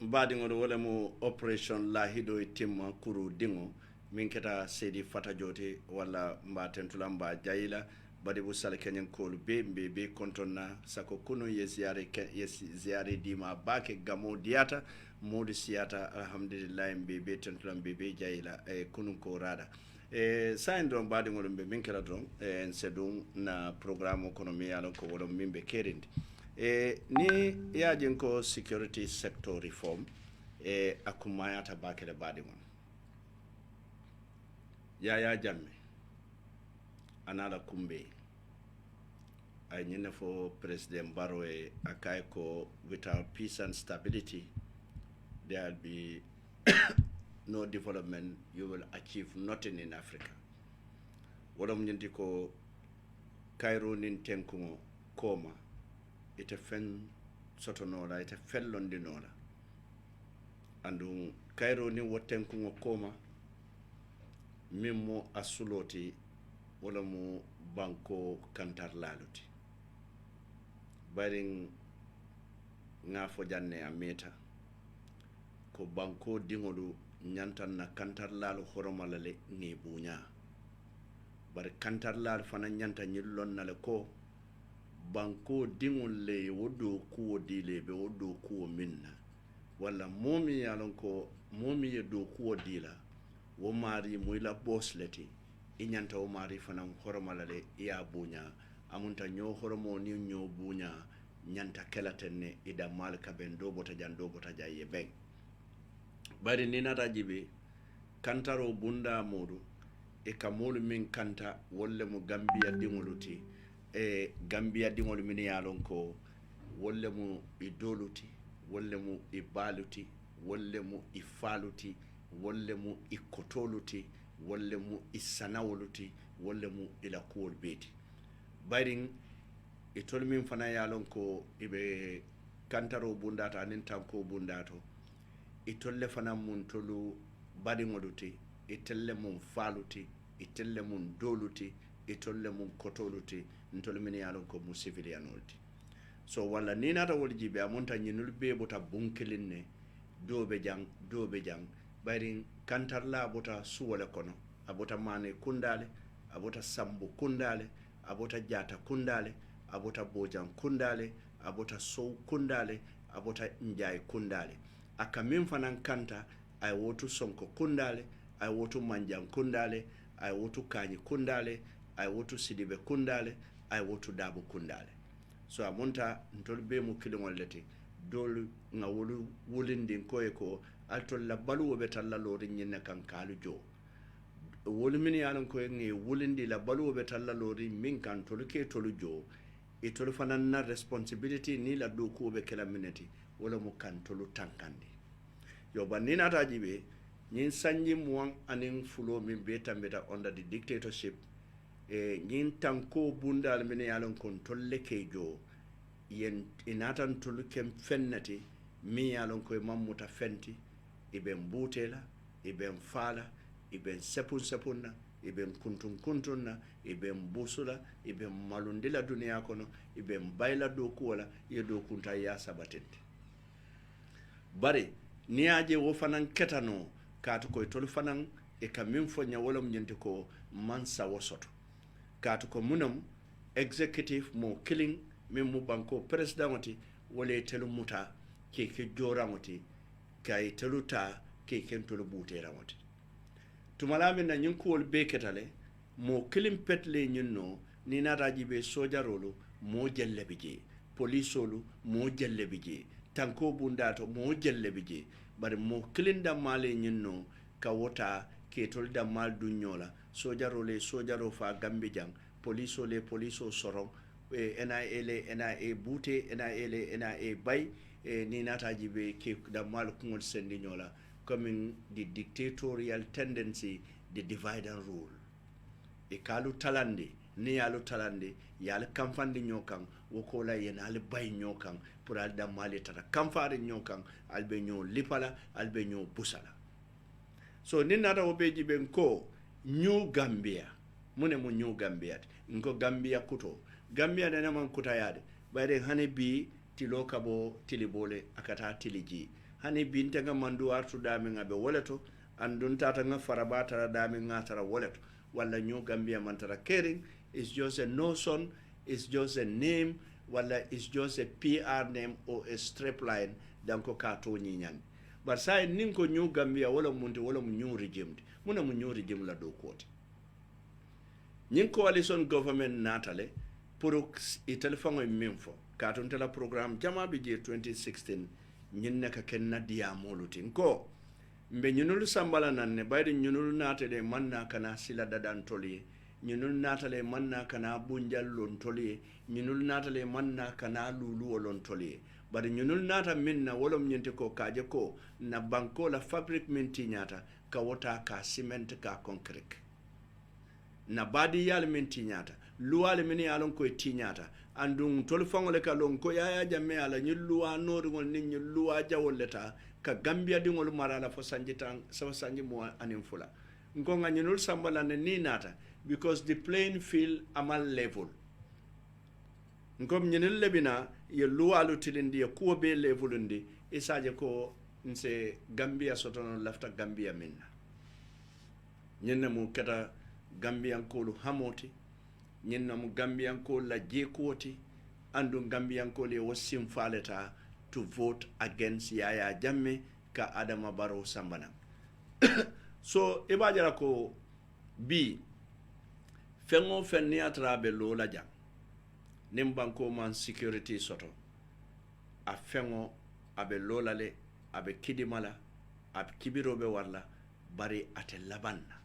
mbadi ngodo wala mo operation la hido timma kuru dingo min keta sedi fata joti wala mba tentula mba jayla badi bu sal kenyen kol be kontonna sako kuno ziare dima bake gamo diata modi siata alhamdulillah be tentula be jayla kunun ko rada sain don badi ngol be min kala don en sedum na programme économie alon ko wala mimbe kerindi ni yajen ko security sector reform akumayata bakere badi ngol ya jamme anala kumbe ay nyene fo president Barrow akay ko without peace and stability there'll be no development, you will achieve nothing in Africa. Wadam nyindi ko Cairo nin tenkumo koma ite fen sotonola ite fellondi nola andu Cairo nin wotenkumo koma mimmo asuloti wala mu banko kantar laluti baring nga fo janne ameta ko banko dingolu nyantan na kantar lalu horomalale ni bunya bar kantar lalu fana nyanta nyillon nale ko banko dingol le wodo kuwo dile be wodo kuwo minna wala momi yalon ko momi ye do kuwo dila wo mari moyla bosleti inyanta wo mari fana horomalale ya bunya amunta nyo horomo ni nyo bunya nyanta kelatenne ida mal kaben do bota jaye beng bari ni nata jibe kantaro bunda modu e kamolu min kanta wolle mu Gambia dingoluti Gambia dingolu min yalon ko wolle mu idoluti wolle mu ibaluti wolle mu ifaluti wolle mu ikotoluti wolle mu isanawoluti wolle mu ila kuwol beti bari itol min fana yalon ko ibe kantaro bundata anin tanko bundato itolle fana mun tolu baɗiŋoluti itelle mum faaluti itelle mum doluti itolle mum kotoluti ntol min yalon ko mu civilianolti so walla ni nata wol jibe amonta ñinul be bota bunkilin ne dobe jang bayrin kantarla bota suwole kono abota mane kundale abota sambu kundale abota jata kundale abota bojan kundale abota sow kundale abota njay kundale aka min fanan kanta ay wotu sonko kundale ay wotu manjan kundale ay wotu kañi kundale ay wotu sidibe kundale ay wotu dabu kundale so amonta ntol be mu kilingol leti dol nga wolu wulindin koye ko altol la balu be talla lori nyinne kan kalu jo wolu min yalan koye ngi wulindi la balu be talla lori min kan tol ke tol jo e tol fanan na responsibility ni la do ko be kala minati wala mu kan tol tankandi yo banina ta jibe nyin sanji muwan anin fulo min be tambeta under the dictatorship nyin tanko bundal min yalan kon tolle ke jo yen inatan tolu kem fennati mi yalon koye mammuta fenti iben butela iben fala iben sepunna iben kuntunna iben busula iben malundila duniya kono iben bayla do kuwala ye do kunta ya sabatente bari niaje wo fanan ketano katu koye tolu fanan e ka min fo ñawolom ñenti ko mansa wosoto katu ko munam executive mo killing min mu banko president oti wala telu muta ke joramoti kay teluta ke tolu buteramoti tumala min na nyin kuwol be ketale mo kilim petle nyinno ni nataji be sojarolu mo jellebi je polisolu mo jellebi je tanko bundato mo jellebi je bari mo kilinda male nyinno ka wota ke tolda mal dunyola sojaro fa gambi jang poliso soron NIA bute NIA bay ni nataji be ke da mal kungol sendi nyola coming the dictatorial tendency the divide and rule e kalu talande ni yalu talande yal kamfandi nyokan wokola yenal bay nyokan pour al da mal tata kamfare nyokan albe nyo lipala albe nyo busala so ni nata obeji ben ko New Gambia mune mu New Gambia ngo Gambia kuto Gambia dana man kuta yade bayre hani bi tilo kabo tilibole akata tiliji hani bi ntenga mandu artu dami ngabe woleto andun tata nga farabata dami ngatara woleto wala New Gambia mantara caring is just a notion, is just a name wala is just a PR name or a strap line danko kato nyinyan but say ninko New Gambia wala munti wala mu new regime muna mu new regime la do kote nyin coalition government natale pour itelefango minfo katon tela programme jama bi je 2016 nyin neka kenna dia molutin ko mbe nyunul sambala nanne bayde nyunul natale manna kana sila dadan toli nyunul natale manna kana bunjal lon toli nyunul natale manna kana lulu lon toli bari nyunul nata minna wolom nyente ko kaje ko na banko la fabric minti nyata ka wota ka cement ka concrete na badi yal minti nyata luwale mini yalon ko tinyata andun tol fangole ka lon ko yaya jamme ala nyi luwa nori ngol ni nyi luwa jawoleta ka Gambia dingol marala fo sanjitan so sanji mo anin fula ngonga nyinul sambala ne ni nata because the playing field amal level ngom nyinil lebina ye luwalu tilindi ye kuwa be level ndi isaje ko nse Gambia sotono lafta Gambia minna nyenne mu kata Gambian kolu hamoti nyinna mu Gambian kolu la jekuoti andu Gambian kolu ye wasim faleta to vote against Yaya Jammeh ka Adama Barrow sambana so ibajara ko bi fengo fenni atrabe lola jang nimbanko man security soto a fengo abe lola le abe kidimala abe kibirobe warla bari ate labanna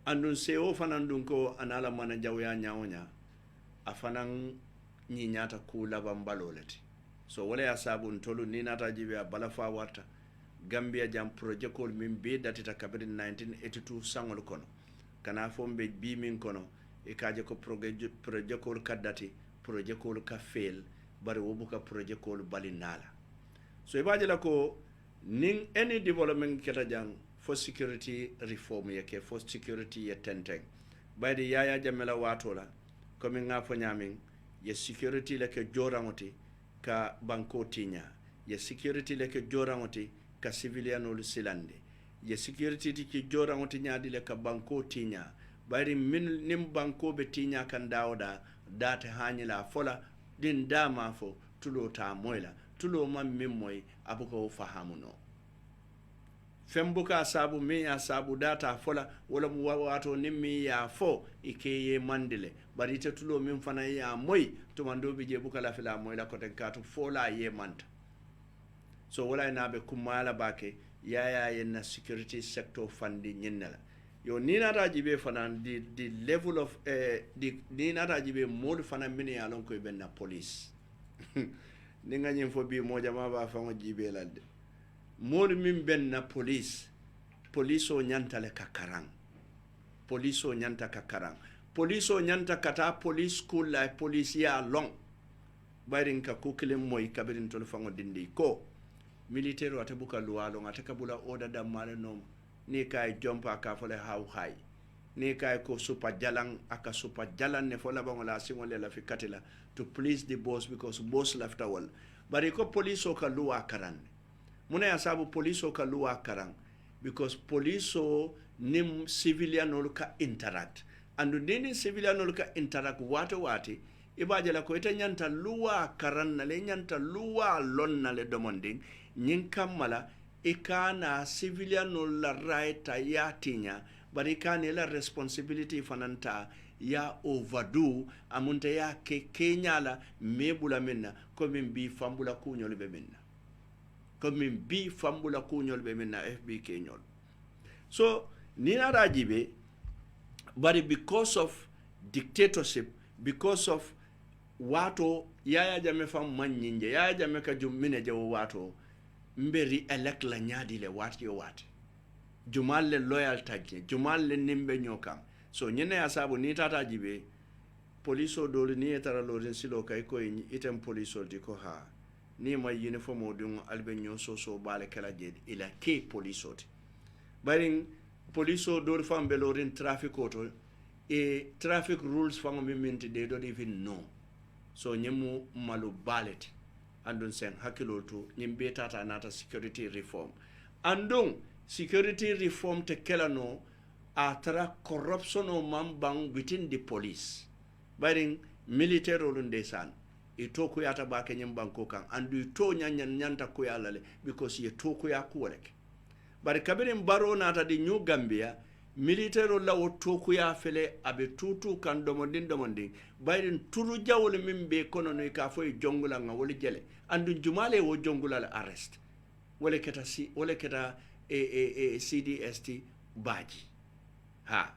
andun seo fanan dun ko anala mana jawya nyawonya afanan nyi nyata ku laban baloleti so wala ya sabun tolu ni nata jibe balafa warta Gambia jam project kol min be datita kabiri 1982 sangol kono kana fombe bi min kono e kaje ko project kol kadati project kol ka fail bari wobuka project kol balinala so e baje la ko ning any development keta jang for security reform yake for security ye tenteng bayde yaya jamela watola komi nga fo nyamin ye security leke jorangoti ka banko tinya ye security leke jorangoti ka civilianol silande ye security ti ki jorangoti nyaadi le ka banko tinya bayri min nim banko be tinya kan dawda date hanyila fola din dama fo tulo ta moyla tulo man min moy abuko fahamuno fembuka sabu mi ya sabu data fola wala mu wato nimmi ya fo ikeye mandile bari te tulo min fana ya moy to mando bi je buka la fila moy la ko ten katu fola ye manta so wala na be kumala bake ya yenna security sector fandi nyennala yo ni na rajibe fana the level of ni na rajibe mod fana min ya lon ko be na police ni nga nyim fo bi mo jama ba fa ngo jibe ladde moolu min ben na police o ñanta le ka karan police o ñanta ka karan police o ñanta kata police school la police ya long bayrin ka ko kilim moy kabirin tol fango dindi ko militaire wata buka luwalo ngata kabula oda da mala nom ni kay jompa ka fole haw hay ni kay ko super jalan aka super jalan ne fola bango la singole la fi katila to please the boss because boss left awal bari ko police o ka luwa karan muna ya sabu police o ka luwa karang because police o nim civilian ol ka interact andu nini civilian ol ka interact wati ibaje la ko ita nyanta luwa karan na le nyanta luwa lon na le domonding nyin kamala ikana civilian ol la right ya tinya bari kane la responsibility fananta ya overdo amunta ya ke kenyala mebula minna ko min bi fambula kunyol be minna comme bi fambula kunyol be minna FB kenyol so nina rajibe but because of dictatorship because of wato yaya jame fam manyinje yaya jame ka jummine jawo wato mberi elect la nyaadi le wat yo wat jumal le loyal tagge jumal le nimbe nyokam so nyene asabu ni tata jibe police do ni etara lorin silo kay ko item police di ko ha ni ma uniform o dum albenyo so bale kala jedi ila ke police oti baring police do fam belorin traffic auto e traffic rules fam minti they don't even know so nyemu malu ballet andun sen hakilo to nyimbe tata nata security reform andun security reform te kelano atara corruption o mambang within the police baring military olunde san ito ko yata ba kenyem banko kan andu to nyanta ko yalale because ye to ko ya ko lek bari kabirin baro nata di new gambia military la o to ko ya fele abe tutu kan domondin bayrin turu jawol min be kono no ka foy jongula nga woli jele andu jumale wo jongula la arrest wole keta CDST baji ha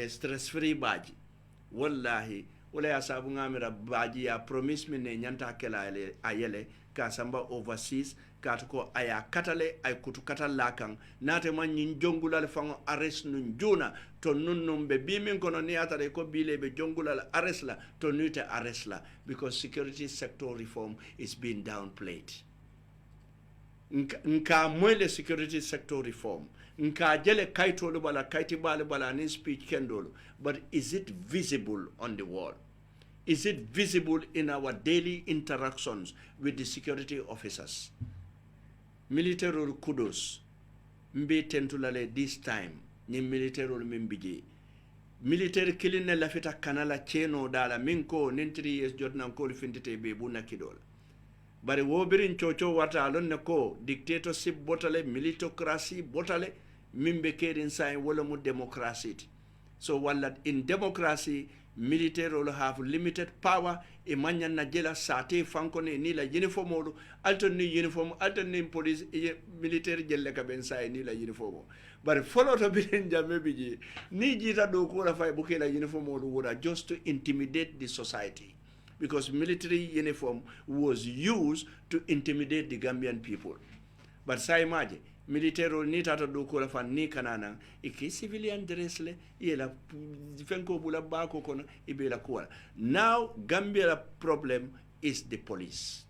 stress free baji wallahi wala ya sabu ngamira baji ya promise me ne nyanta kela ayele ka samba overseas ka to aya katale ay kutu katal lakan nate man nyin jongulal fango arrest nun juna to nunnum be bimin kono ni atare ko bile be jongulal arrest la to nute arrest la because security sector reform is being downplayed nka mwele security sector reform nka jele kaitolo bala kaiti bala ni speech kendolo but is it visible on the wall? Is it visible in our daily interactions with the security officers? Military kudos mbe tentulale this time ni military mimbije military killing la fita kanala cheno dala minko nintri yes jotnan ko findite be buna kidol bari wobirin chocho wata alon ko dictatorship botale militocracy botale mimbe kerin sai wala mu democracy so wala in democracy military will have limited power e manyan na jela sate fankone ni la uniform odo altern police military jelle ka ben sai ni la uniform but follow to bin jamme biji ni jita do ko la fay buke la uniform odo woda just to intimidate the society because military uniform was used to intimidate the Gambian people but sai maje military ni tata do ko la fan ni kanana iki civilian dress le yela fenko bula bako kono ibela ko now Gambia problem is the police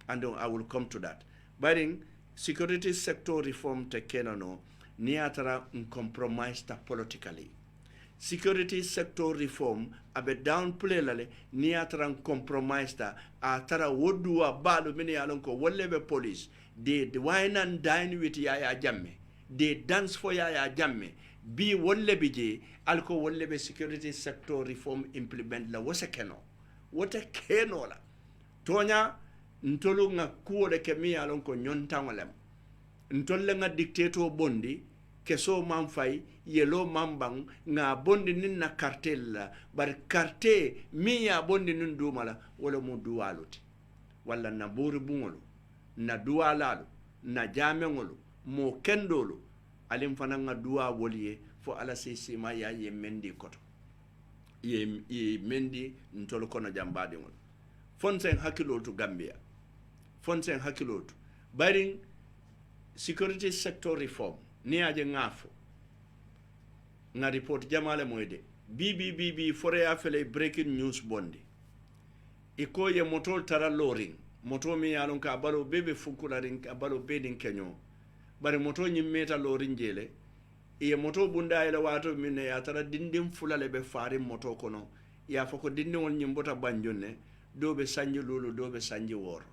and I will come to that but in security sector reform te kenano ni atara compromise ta politically security sector reform abe downplay lale ni atara compromise ta atara woduwa balu mini alon ko wolle be police they wine and dine with Yaya Jammeh they dance for Yaya Jammeh bi wolle bije alko wolle be security sector reform implement la wose keno wote keno la tonya ntolu nga kuole ke mi alon ko nyontangolam ntolle nga dictator bondi keso manfai yelo mambang nga bondi ninna cartel la bar carte mi ya bondi nin dumala wala mu duwaluti wala na buru bungolo na duwalalu na jamengolo mo kendolo alim fana nga duwa woliye fo ala sisi ma ya ye mendi koto ye mendi ntolo kono jambade ngol fonsen hakilo to Gambia fonsen hakilo to baring security sector reform ni aje ngafo nga report jamale moyde BBBB fore ya fele breaking news bondi iko ye motol tara loring moto mi yalon ka balo bebe fukula ring ka balo bedin kenyo bari moto nyimmeta loring jele e moto bunda ila wato minne ya tara dindim fulale be faari moto kono ya fako dindin won nyimbota banjonne dobe sanji lulu dobe sanji woro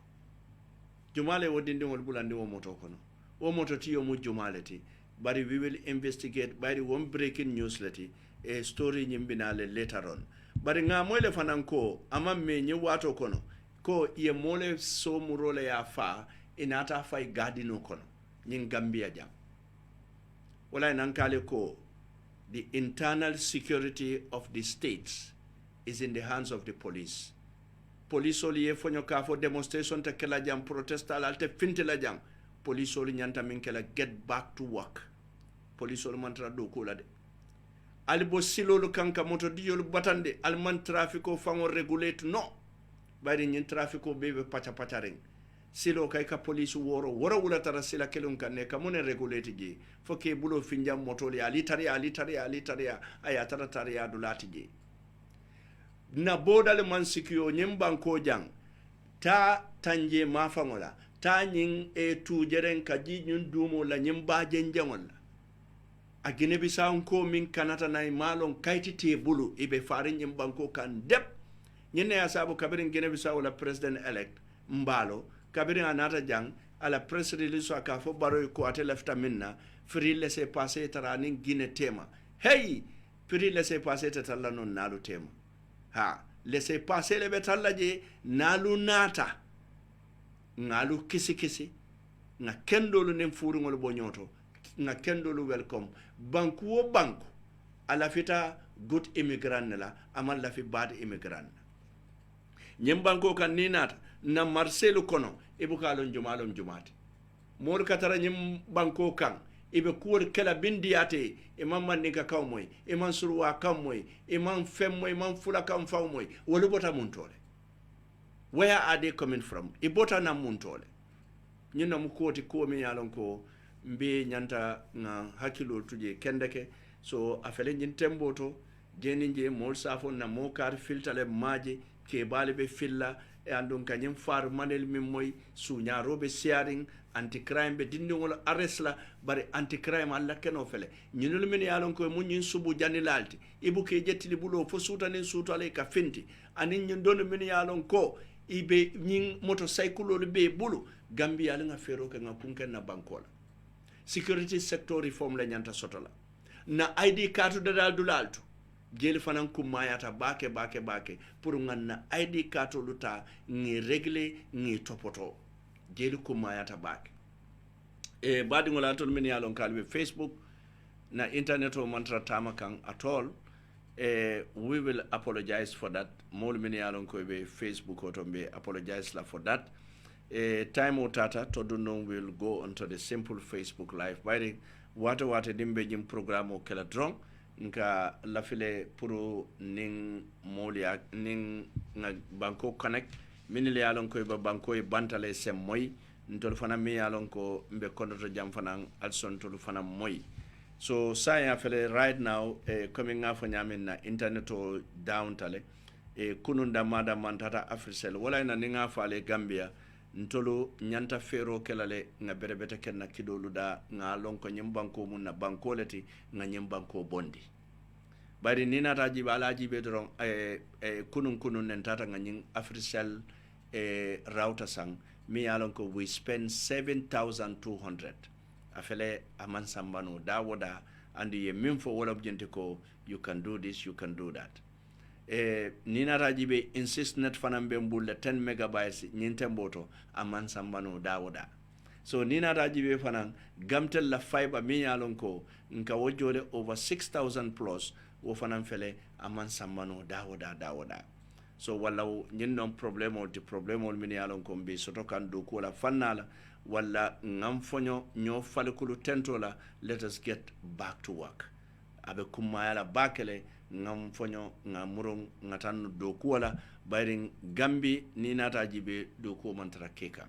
jumale wo dindin wol bulandi wo moto kono wo moto tiyo mu jumale ti bari we will investigate bari one breaking news lati a story nyimbinale later on bari nga moyle fananko ama menye wato kono ko ye mole so murole ya fa inata fay gadino kono nyin Gambia jam wala nankale ko the internal security of the states is in the hands of the police oli ye fonyo ka fo demonstration ta kala jam protest ala te finte la jam police oli nyanta min kala get back to work police oli mantra do ko la de albo silolu kanka moto diol batande alman traffico fango regulate no bari nyin traffico bebe pacha ring silo kay ka police woro wula tara sila kelon kanne kamone regulate ji foke bulo finjam moto li ali taria aya tara taria dulati ji na bodale man sikio nyimban ko jang ta tanje mafangola ta nyin e tujeren kaji nyun dumo la nyimba jenjangol a Guinea Bissau ko min kanata nay malon kayti te bulu ibe farin nyimban ko kan dep nyine ya sabu kabirin Guinea Bissau la president elect mbalo kabirin anata jang ala press release aka fo baro ko ate lefta minna free laisser passer tarani Guinea tema hey free laisser passer tatalla non nalu tema ha laisser passer le betalla je nalu nata ngalu kisi nga kendolu nem furungol bonyoto nga kendolu welcome banku wo banku ala fita good immigrant la amal la fi bad immigrant nyem banko kan ni nata na Marcelo kono ibukalon jumati mor katara nyem banko kan ibe kuwar kala bindiyate imam maninka kawmoy imam surwa kawmoy imam femmoy imam fula kam fawmoy wolu bota muntole where are they coming from ibota na muntole nyina mukoti ko mi yalon ko mbe nyanta nga hakilo tuje kendeke so afele nyin temboto jeninje mol safo na mokar filtale maje ke balibe filla e andon kanyem far manel min moy sunya robe sharing anti crime be dindi wala arrest la bari anti crime alla keno fele nyinul min yalon ko mun nyin subu janilalti ibu ke jettili bulo fo sutanen sutale ka finti anin nyin don min yalon ko ibe nyin motorcycle be bulu Gambia la nga fero ka nga punken na bankola security sector reform la nyanta sotola na ID card dal dulalto jeli fanan kumayata bake pour nganna ID card luta ngi régler ngi topoto jeli kumayata bake e badi ngola ton min yalon kalbe Facebook na internet o mantra tamakan at all we will apologize for that mol min yalon ko be Facebook o to be apologize la for that time o tata to do no will go onto the simple Facebook live by wata dimbe jim programme o kala drone nka lafile pour ning molia ning na banko connect minile yalon ko ba banko e bantale sem moy ntol fana mi yalon ko mbe kondoto jam fana alson tol fana moy so saya fele right now coming up nyamin na internet o down tale kununda mada mantata africell wala na ninga fale Gambia ntolu nyanta fero kelale nga berebete kenna kidolu da nga lon ko nyim banko mun na banko leti nga nyim banko bondi bari ni nata jiba ala jibe doron kunun nen tata nga nyim official router sang mi yalon ko we spend 7,200 afele aman sambano da woda andi ye min fo wala bjente ko you can do this, you can do that. Nina rajibe insist net fanan be mbulle 10 megabytes nyintemboto aman sambano dawoda. So nina rajibe fanan gamtel la fiber mi yalon ko nka wojole over 6,000 plus wo fanan fele aman sambano dawoda. So wala nyinon problemo di problemo mi yalon ko mbi soto kan do ko la fanala wala ngam fonyo nyo falekulu tentola. Let us get back to work. Abe kumayala bakele ngam fonyo ngamurong ngatan dokuala bayring gambi ni nata jibe doku mantara keka.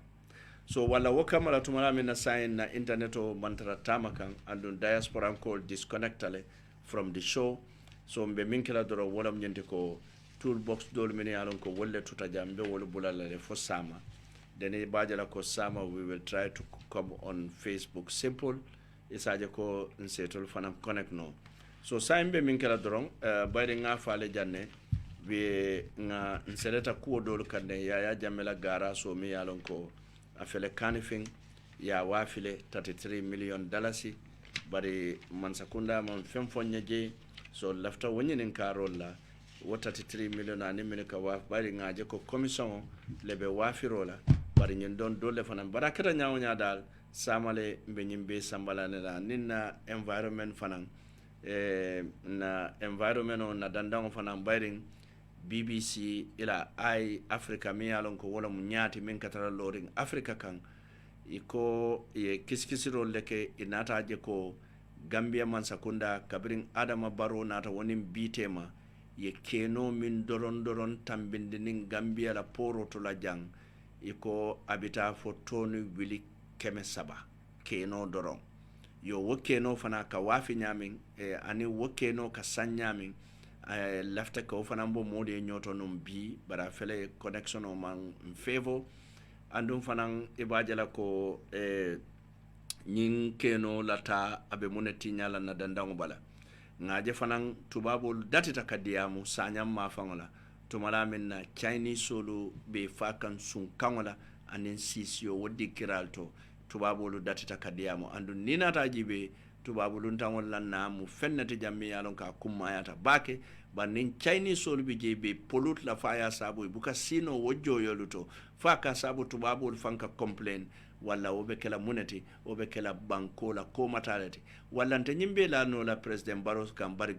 So wala wakamala tumala mina sign na interneto mantara tamakan andun diaspora call disconnectale from the show. So mbe minkela doro wala mnyente ko toolbox dol mini alon ko wolle tutajambe wala bulala le fo sama. Deni bajala ko sama we will try to come on Facebook simple. Isaje ko nsetol fanam connect no. So saimbe minkela dorong bayri nga faale janne be nga nseleta kuo dol kande ya jamela gara so mi yalon ko afele kanifing ya wafile $33 million bari man sakunda man fem fonyeje so lafta wonyin karola wo 33 million ani min ka wa bari nga je ko commission lebe wafirola bari nyen don dole fanan barakata nyaawonya dal samale mbe nyimbe sambalane la ninna environment fanan na environment na dandango fana bayring BBC ila ai Africa mi yalon ko wala mu nyaati min katara loring Africa kan iko ye kiskisiro leke inata je ko Gambia man sakunda kabirin Adama Barrow nata wonin bitema ye keno min doron tambindinin Gambia la poro to la jang iko abita fotoni wili keme saba keno doron yo wokeno fana ka wafi nyamin ani wokeno ka san nyamin lafta ka fana mbo mode nyoto num bi bara fele connection o man favor andum fana ibajala ko nyin keno lata abe moneti nyala na dandango bala ngaje fana tubabul datita kadiyamu sanyam ma fangola tumala min na Chinese solo be fakan sun kangola anin sisio wodi kiralto tubabulu datita kadiyamo andu ninata jibe tubabulu ntangol lanna mu fennati jammi yalon ka kummayata bake banin Chinese sol bi jebe polut la faya sabu buka sino wojjo yoluto faka sabu tubabulu fanka complain wala obe kala munati obe kala banko la ko matalati wala ntanyimbe la no la president Barrow kan bari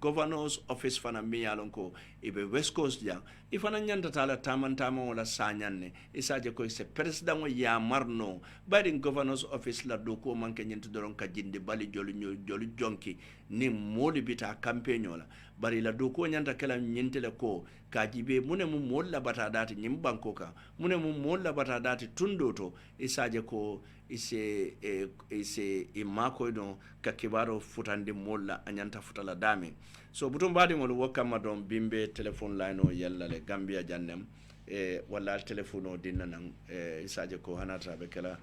governor's office fana mi yalon ko ibe West Coast jang ifana nyanta tala tamantama wala sanyanne isaje ko se president ya marno bari governor's office la do ko manke nyinto doron ka jinde bali jolu jonki ni moli bita campaign wala bari la do ko nyanta kala nyintele ko ka jibe mune mu molla bata dati nyim banko ka mune mu molla bata dati tundoto isaje ko ise imako don ka kibaro futande molla anyanta futala dame so butum badi ngol wakama don bimbe telephone line o yalla le Gambia jannem wala telephone o dinna nan isaje ko hanata be kala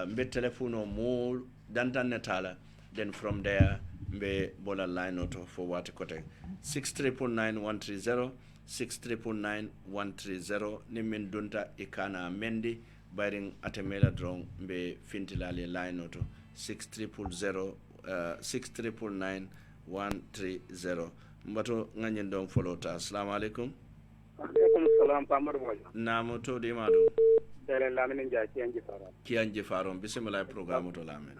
mbe telephone o mo dantan netala then from there mbe bola line o to for what kote 6399130 6399130 nimin dunta ikana mendi bayring atemela drong mbe fintilale line auto 6399130 mbato nganyen don follow ta. Assalamu alaikum. Alaikum salam Pamar Boja. Namo to di mado. Tele lamin nja kianje faron bismillah programme to lamin.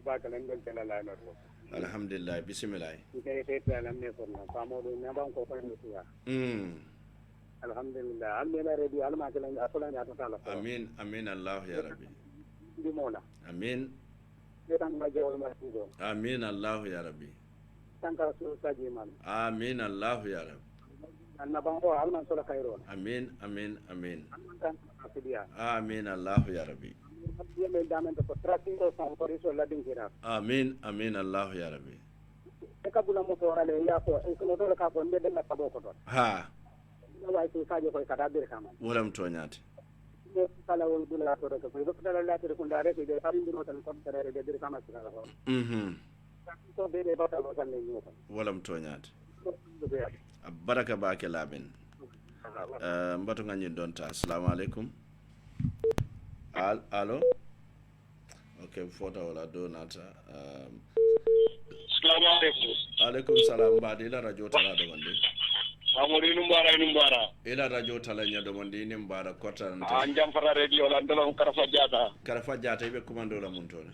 Ba kalen gon tele line auto. Alhamdulillah bismillah. Ikere tete lamin so na Pamar do nyamba ko fa nduwa. Alhamdulillah almela radio alma kalen asola ya to tala. Amin amin Allah ya rabbi. Di mola. Amin. Yetan ma jawol ma tudo. Amin Allah ya rabbi. Tankara su saji man. Amin Allah ya rabbi. Anna bango alman sola khairo. Amin amin amin. Asidia. Amin Allah ya rabbi. Yeme damen to tracking to sa police la dingira. Amin amin Allah ya rabbi. Ekabula mo to rale ya ko e ko to ka ko ndede na kabo ko to. Ha. Wa ko saje ko kada bir kama. Wolam to nyati. kala wol dula to rek ko dala la to ko ndare ko de ari ndino tan ko tere de kama sala ko to be de bata ko tan ni ko wala mtoñaade baraka baake lamin mbatu nga ñi donta assalamu alaikum allo ok fota wala do nata assalamu alaikum alaikum salam baadi la radio tala do wonde amori numbara ila radio tala nya do wonde ni mbara kotante anjam fara radio la ndolon karafa jata ibe commando la muntone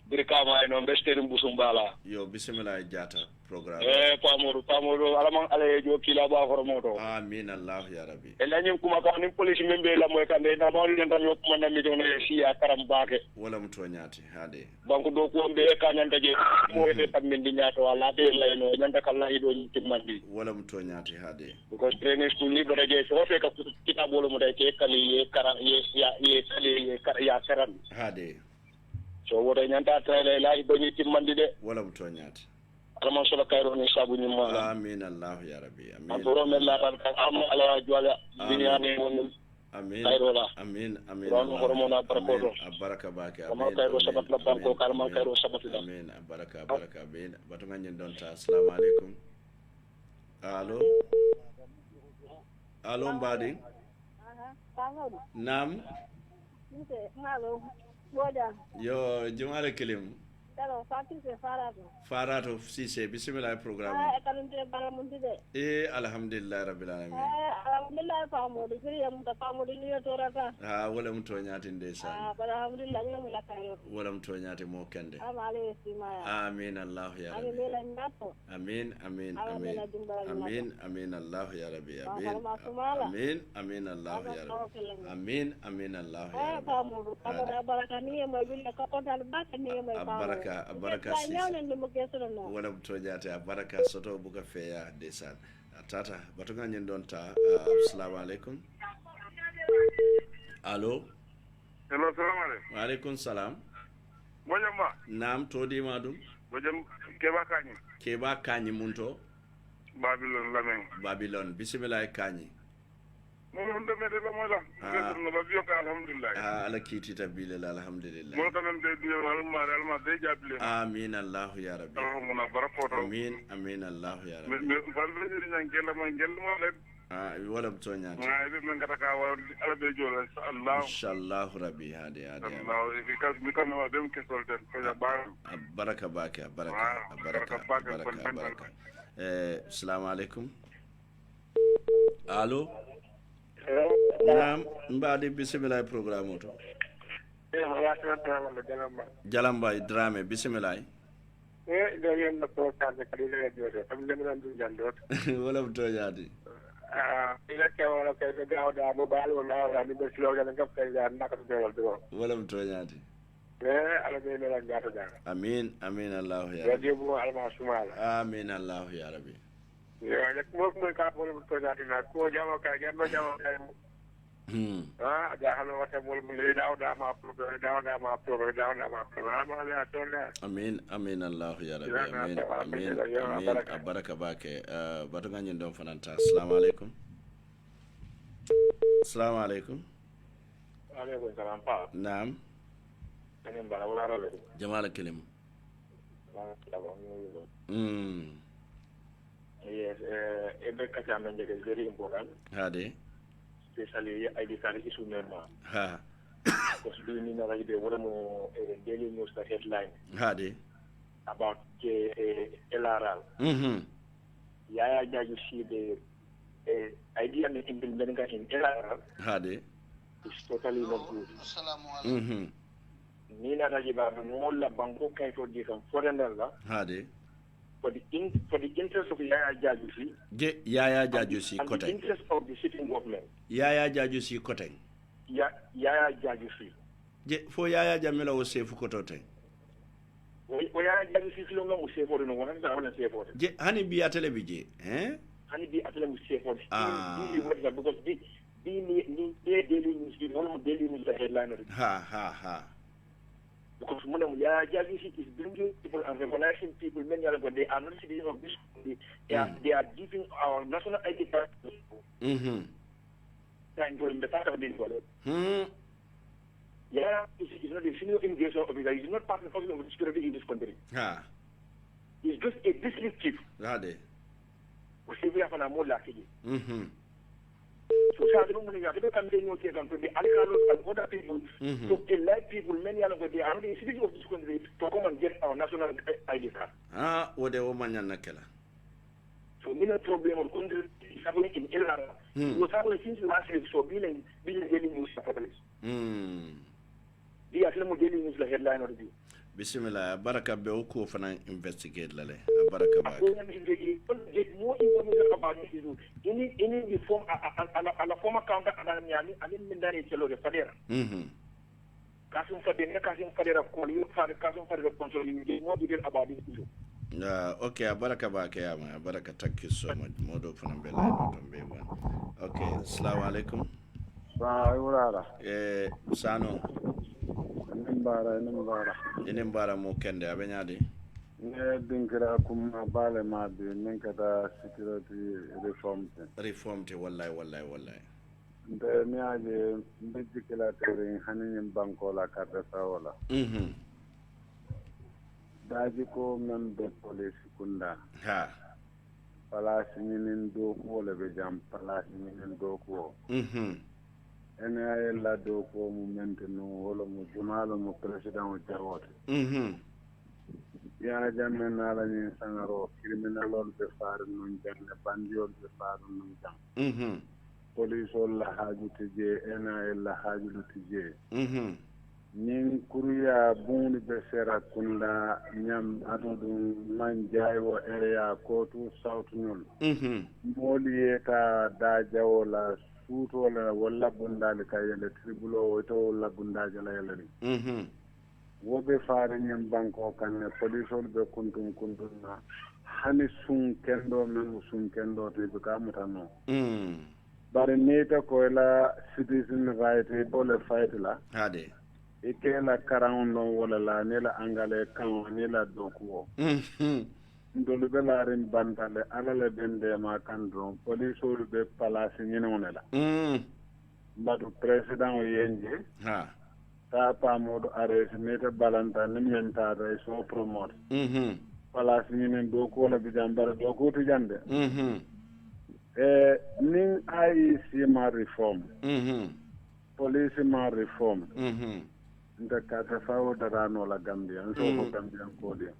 birkama no besteri mbusumbala yo bismillah jata programme pamodo alaman ale jo kila ba hormoto amin allah ya rabbi elanyim kuma ka ni police membe la moy kande na mawli ndan yo kuma na mi jone siya karam baake wala mto nyaati hade banko do ko be ka nyanta je mo de tam min di nyaato wala de lay no nyanta kala ido timandi wala mto nyaati hade because training school ni bere je so fe ka kitabolo mo de ke kali ye karam ye ya karam hade so woto nyanta tele la ido ni timandi de wala mto nyaati alama solo kayro ni sabu ni mo amin allah ya rabbi amin aburo men la tan am ala jwala binyane won amin kayro la amin ron hormona barkodo baraka bake amin kayro sabat la banko kalma kayro sabat la amin baraka amin batu ngani donta assalamu alaikum allo mbadi nam yo jumale kelim Hello, Farato Cissé bismillah programme alhamdulillah rabbil alamin alhamdulillah famodu kiriyam ta famodu ni torata wala mto nyati ndesa alhamdulillah ngam la kayo wala mto nyati mo kende amale simaya amin allah ya rabbi amin allah ya rabbi amin allah ya rabbi amin allah ya rabbi famodu baraka ni mo billa ko dal bakani mo baraka wala mto nyati baraka soto buka feya desan tata batu nga ñen don ta assalamu alaikum allo hello assalamu alaikum wa alaikum salam mojamba nam to di madum mojam keba kanyi munto babylon bismillah kanyi mo de mede la mola no ba biyo ka alhamdulillah ala kiti tabile alhamdulillah mo tanan de diyo alma de jabile amin allah ya rabbi mona barakoto amin allah ya rabbi me farbe ni ngela mo le wala mtonya be men ngata ka wa ala be jolo inshallah rabbi hade allah because mi kan wa dem ke solten ko ya baraka assalamu alaikum allo nam mbadi bismillah programme to jalamba drame bismillah do yen no programme kali le jode am dem nan du jandot wala to yaadi ila ke wala ke gawda mo bal wala ni be slogan ngam kay ya nak do wala to yaadi ala be la ngata da amin allah ya rabbi mo alma sumala amin allah ya rabbi yo nek mo ka mo to yaadi na ko jama ka jamma jama kay jahalo wata bol mu le dawda ma pro amin allah ya rabbi amin baraka bake batu nga don fananta assalamu alaikum alaikum salam pa naam ngeen bala wala rabe jamal kelim yes ebe kacha men is very important hade especially ID card issue normal. Because we need to read the daily news headline. About LRL. Yeah, you see the idea of implementing in LRL. It's totally not good. Nina Rajiba, Mola Bango came for this foreigner. For the interest of Yaya Jajusi, and the interest of the sitting government. Yaya Jajusi Kote. Yaya Jajusi. For Yaya Jamila was safe for Kote. Yaya Jajusi was safe for the one and I want to say for it. Honey be a television, eh? Honey be a television for it. Because the daily news, the headline. Because Jajusi is bringing people and revolutionizing people, many of them, they are not citizens of this country. They are giving our national ID card. time for him the part of this for it. Yeah, he's not a senior immigration officer. He's not part of the security in this country. He's just a district chief. We have an amola. So, I don't think I can be noted on the Alcalos and other people to elect people, many of them are the citizens of this country to come and get our national ID card. What the woman Nakela. So, no problem of country is happening in Elara. What's happening since last week, so being daily news capitalists. The Atlamo daily news, the headline of the view. Bismillah, Baraka Beoko for an investigate Lale, Baraka. Get more information about this issue. Any reform and a former counter and I didn't mean that it's a lot of Fadera. Cousin Fadera, Cousin Fadera, call you for the Cousin Fadera control. You get more detail about this issue. Okay, Baraka Bakayama, Baraka, thank you so much. Modo from Bella. Okay, Assalamu alaikum. Sano. Inimbara mo kende abenyadi ne dinkira kuma bale ma bi ninkata security reform te wallahi de mi aje mbijikila tere hanin banko la carte sawala daji ko membe police kunda palasi ñinin do ko le be jam palasi ñinin do ko ene la do ko mu menteno wala mu jumalo mu president jawote ya jamme na la ni sangaro criminal lol be faar non janne bandiol be faar non jam police la haju tije ena la haju tije nin kuruya bunni be sera kunda nyam adudum man jaywo area ko tu south nyol moli ta da jawola suto la wala bundali kayele tribulo to wala bundaje la yele wobe faare nyam banko kanne police be kuntuna hani sun kendo men sun kendo te be kamutano bare neta ko la citizen right ko le fight la hade ikela karawno wala la ne la angale kan ne la dokuo ndolu be laaren bantale alale bende ma kandron police olu be palasi ñinone la mbadu president o yenje ta pamodo arrest nete balanta ni menta re so promote palasi ñinen do ko la bi jambara do ko to jande nin IEC ma reform police ma reform nda kata fawo darano la Gambia so ko Gambia ko dia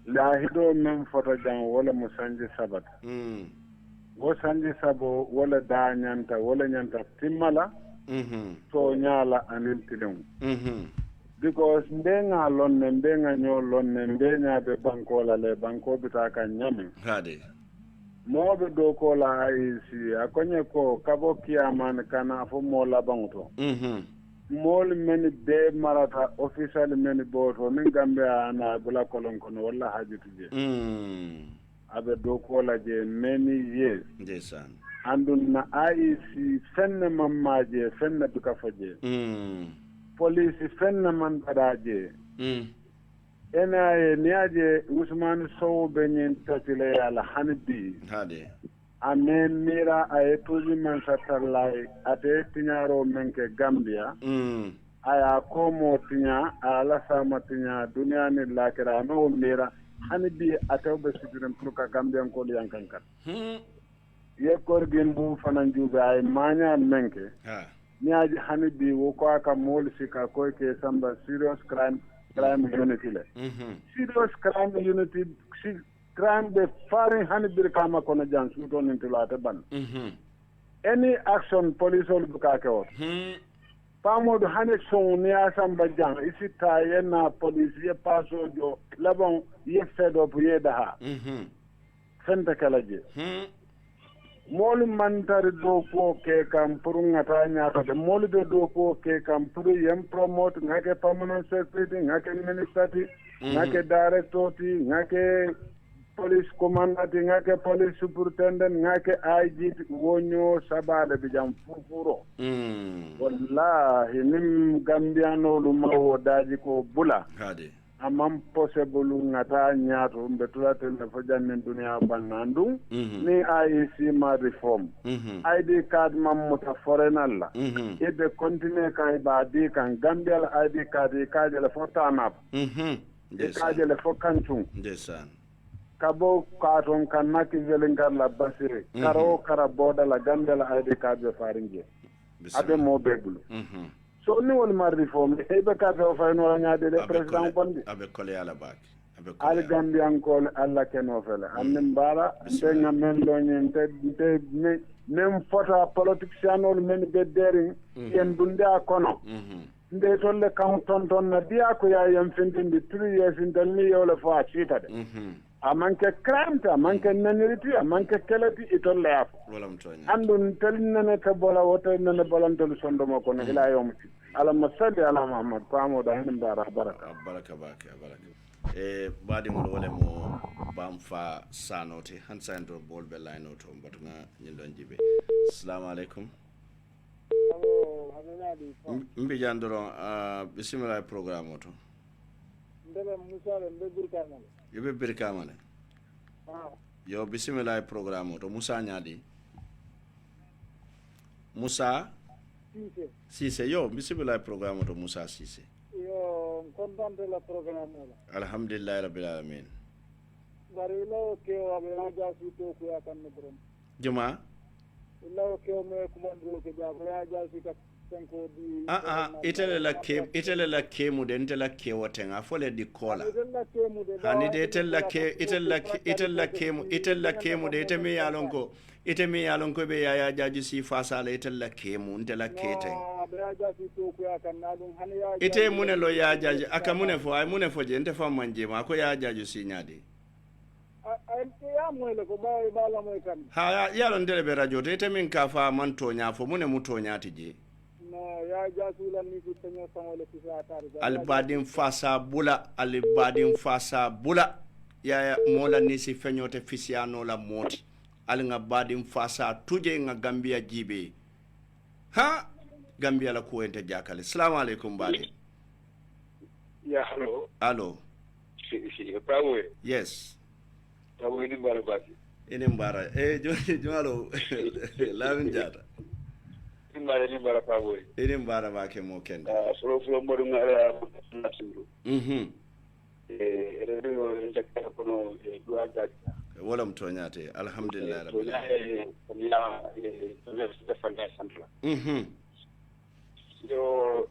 la hido men foto jang wala mo sanji sabat wo sanji sabo wala da nyanta wala nyanta timmala so nyala anil tilum because ndenga lonne ndenga nyo lonne ndenya be banko la le banko bitaka nyame hade mo be do ko la isi akonye ko kabo kiaman kana fo mo la bangto mol men be marata official men boto min Gambia na bula kolon kono wala hajutu je abe do ko la je many years desan andun na IEC fenne mammaje fenne duka faje police fenne man badaje ena niaje Usman Sow benyen tatile ala hanbi hade amen mira ay tuji man satalay ate tinyaro menke Gambia aya komo tinya ala sama tinya dunia ni lakira no mira hanbi ate be sidiram puka Gambia ko yankankat ye korgin bu fanan jube ay manya menke niaje hanbi wo ko aka mol sika ko ke samba serious crime unity le serious crime unity crime be foreign hanibir kama kono jan suto nintulate ban any action police ol bukake o pamodo hane son ni asamba jan isita yena police ye paso jo labon ye fedo bu ye daha fente kalaje molu mantari do ko ke kam pour ngata nyaata de molu be do ko ke kam pour yem promote ngake permanent secretary ngake ministry ngake director ngake police commandant ngake police superintendent ngake IG wonyo sabade bijam fufuro wallahi nim Gambiano lu mawo daji ko bula hade amam possible ngata nyaato mbetula tele fo janne dunia banandu ni IEC ma reform ID card mam muta foreigner la ebe continue kay ba di kan Gambia ID card ka jele fo tanap ka jele fo kantung ndesan kabo katon kan naki zelengar la basire karo kara boda la Gambia la ID card be faringe abe mo bebulu so ni won ma reform e be ka fa fa no nyaade de president bondi abe kole ala bak abe kole al Gambian ko alla keno fele annen bara te ngamen lo nyen te nem fota politician ol men be dering en dunda kono nde tolle kam ton na dia ko ya yam findindi 3 years in dalni yola fa chita de amanke crime ta manke naniriti amanke kelati itolle af wala mtonya andun telnene ka bola woto nene bolantol sondo mako ne ila yomti ala masalli ala muhammad pamo da hin baraka baraka badi mo wala mo bamfa sanote hansando bolbe line auto batuna nyindon jibe assalamu alaikum mbi jandoro bismillah programme auto ndebe musa le mbe burkana yebe birkamane yo bismillah programme auto musa nyadi musa Sise yo bismillah programme auto musa Sise yo contente la programme la alhamdulillah rabbil alamin bari lo ke wa be raja su to ko ya kan ne juma lo ke me kuma ndro ke ja raja su ka senko di itele la kemu de ntela ke wotenga fole di kola hani de itella kemu de itemi yalonko be yaya jaji si fasala itella kemu ntela keten ite mune lo ya jaji aka mune fo je nte fam manje ma ko ya jaji si nyade ha yalo ndele be radio te ite min ka fa man to nya fo mune muto nyati je ya jasula ni kutenyo samole kisa atari albadin fasa bula ya mola ni si fenyote fisiano la moti nga badin fasa tuje nga Gambia jibe ha Gambia la ko ente jakale assalamu alaikum badi ya hello Pawe yes Pawe ni barabati ini mbara jomalo lawin jata ni mbara Pawe ini mbara ba ke mo kenda solo modu ngara nasuru radio jakka kono duwa jakka wala mtonyate alhamdulillah rabbil alamin yo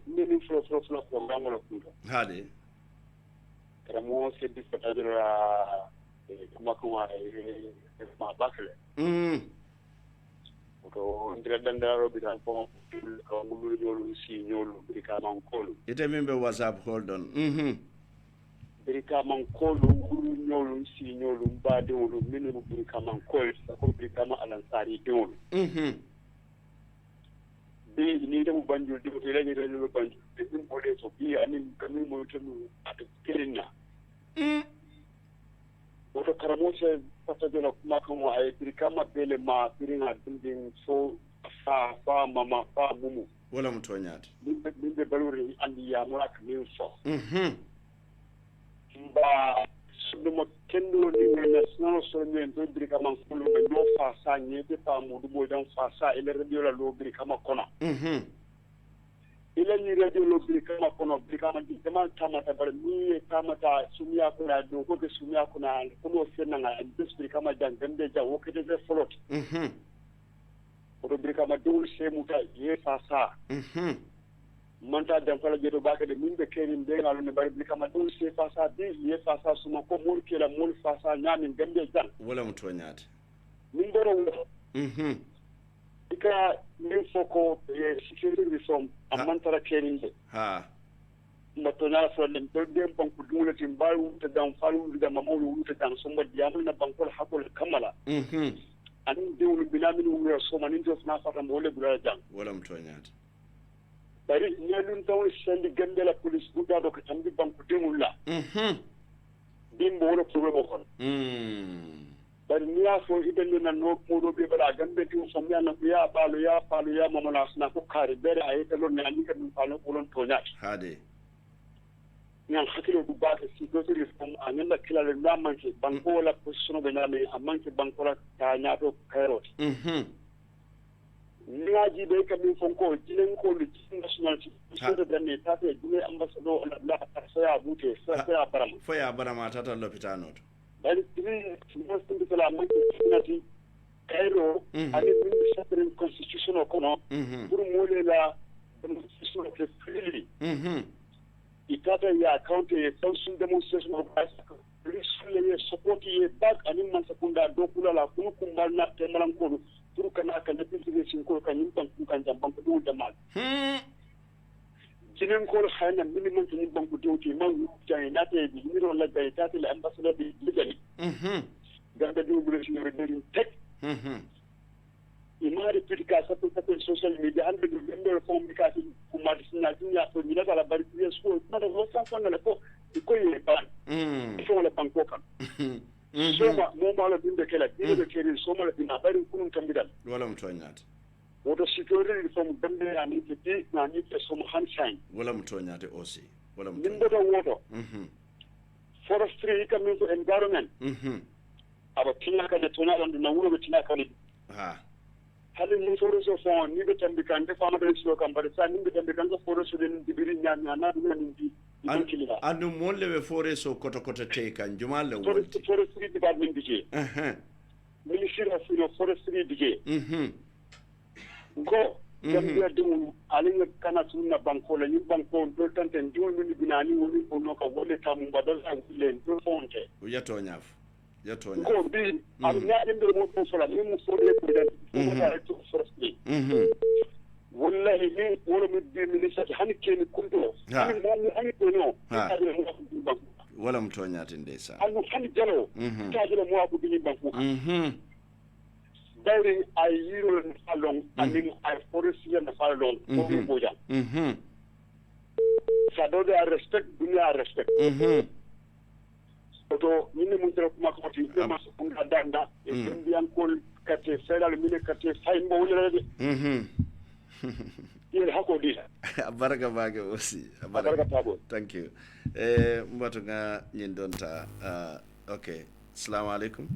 ni flo programme lo kundo hade kramo se dispatadra kuma ma bakle ko ndira dandaro bi tan ko ngulu nyolu si nyolu bi ka man kolu ite mimbe whatsapp hold on Birika Mankolu, Nyolu, Si Nyolu, Badolu, Minu Birika Mankol, Birika Alansari Dolu. They need a banjo to the banjo. They didn't put it to be an incoming at the Kirina. What a Karamosa, Pastor Makama, I become a Belema, Pirina building so far, Mama, far Mumu. Well, I'm Tonyat. The Baluri and the Yamak Milso. Ba sudumo kendo ni national sonye ndo brika mankulu be no fasa nyete pa mudu bo dan fasa ile radio la lo brika makono ile ni radio lo brika makono brika ma di tema tamata bar ni tamata sumia kuna do ko be sumia kuna ko fenna nga des brika ma dan dembe ja wo kete be folot ko brika ma dul se muta ye fasa manta dan fala jeto baka de min be kerin be ngalo ne bari blikama dum se fasa de ye fasa suma ko mul kela mul fasa nyami gambe jan wala mutonyat min doro ika min foko ye security reform amantara kerin de mbatona fo den to dem banku dum tim bayu te dan falu de mamulu te dan sumba diamul na bankol hakol kamala anin dewul bilamin wo so manin to na fata mo le bula jan wala mutonyat bari ñelun taw sendi gande la police buda do ko tambi banku demulla dimbo wala problème ko bari ni ya so idan na no modo be bala gambe ti so mi ana ya balu ya mamala sna ko kare bere ay telo ne ani kan falo kolon tonya hade ngal hakilo du baake si doto reform a nyanda kilale na manke banko wala position be nyame a manke banko la ta nyaato kayroti ngaji be kam fonko jinen ko le nationality so da danne ta te jine ambassador la sa ya bute sa ya barama fo ya barama tata lopitano to bari tri most of the manke nationality kayro ani min separate constitutional kono pour mole la constitution ke freely itata ya account e function demonstration of risk support ye back ani man sakunda do kula la kunu kumbal na temalan ko pour kana kan deputation ko kan yin banku kan jamban ko do mal jinen ko hayna minimum ni banku do ti man jay na te bi ni ro la bay ta te ambassador bi ligani ganda do bu ci re dari tek imari politika sa to social media hande do member form bi ka kuma disina dunya to ni la bari school na do sa ko na ko ko ye ban so la banko kan soma mo mala binde kala binde kere soma la bina bari kunun kambidal wala mtonyat woto security from bande ani ti na ni te soma hanshine wala mtonyat osi wala mtonyat woto forestry coming to environment aba tinaka de tona don na wuro tinaka ni hali ni forestry so ni be tambi kan de fama de so kan bari sa ni be tambi kan ko forestry den dibiri nyanya na ni ndi andu molle be foreso koto te kan jumal le forestry department dije ministry of forestry dije ko gambia dum alinga kana sunna banko la ni banko do tante ndio ni binani woni ko no ka wole tam badal an len do fonte yato nyaf ko bi am na inde mo ko sala ni mo so le ko den ko ta to forestry wallahi ni wala mi bi ministre hani keni kunto hani mo hani ko no wala mtonyati ndesa anu hani jalo ta jalo mo abu bi banku dawri ay yiro na falong anin ay forestier na falong ko bi boja sa do de respect dunia respect to ni mun tro kuma ko ti ma so kun danda e bian ko kate fedal mine kate fay mo wala de yel hako dita baraka bage aussi baraka tabo thank you mbato nga nyin donta okay assalamu alaikum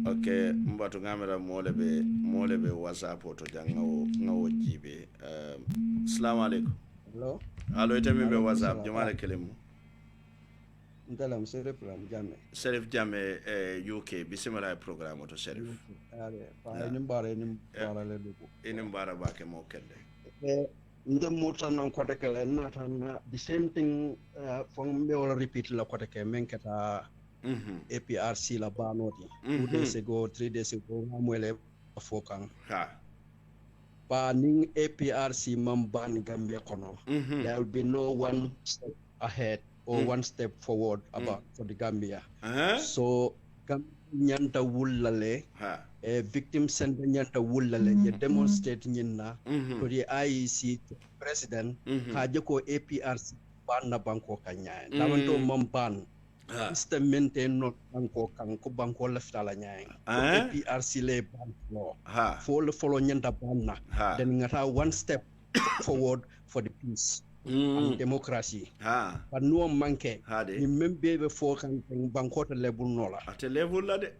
okay mbato ngamera molebe whatsapp to jangawo ngawo jibe assalamu alaikum allo ite min be whatsapp jamaale kelemu ndalam Serif Jammeh UK bismillah programme to Serif ale ni mbara le duko ini mbara bake mo kende ndem mutan non ko de kala natan the same thing from me wala repeat la ko de ke menkata APRC la banoti 2 days ago 3 days ago ngamwele fokan ba ning APRC mamban Gambia kono there will be no one step ahead or one step forward about for the Gambia. So nyanta wulale victim center nyanta wulale ye demonstrate nyina to the IEC president haje ko APRC banna banko kanya lamanto mamban systemmente not banko kan ko banko leftala nyaay APRC le banko fo le follow nyanta banna then ngata one step forward for the peace and democracy but no manke ni membe fo kan banko to level nola at level la de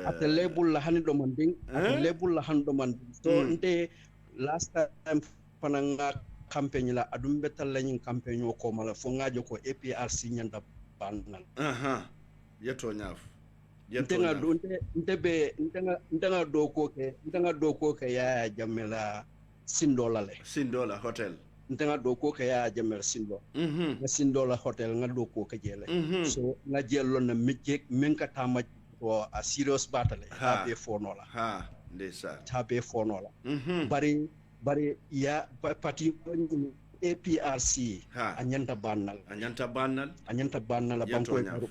at level la hanido manding at level la hando manding so nte last time pananga campaign la adum betal lañu campaign ko mala fo ngajo ko APRC nyanda bannan yeto nyaf ntenga do ntenga do ko ke ya jamela sindola hotel ntenga do ko ke ya jamel na sindola hotel nga do ko ke jele so nga jello na mijek menka tama to a serious battle be fonola ndesa tabe fonola bari ya parti APRC anyanta bannal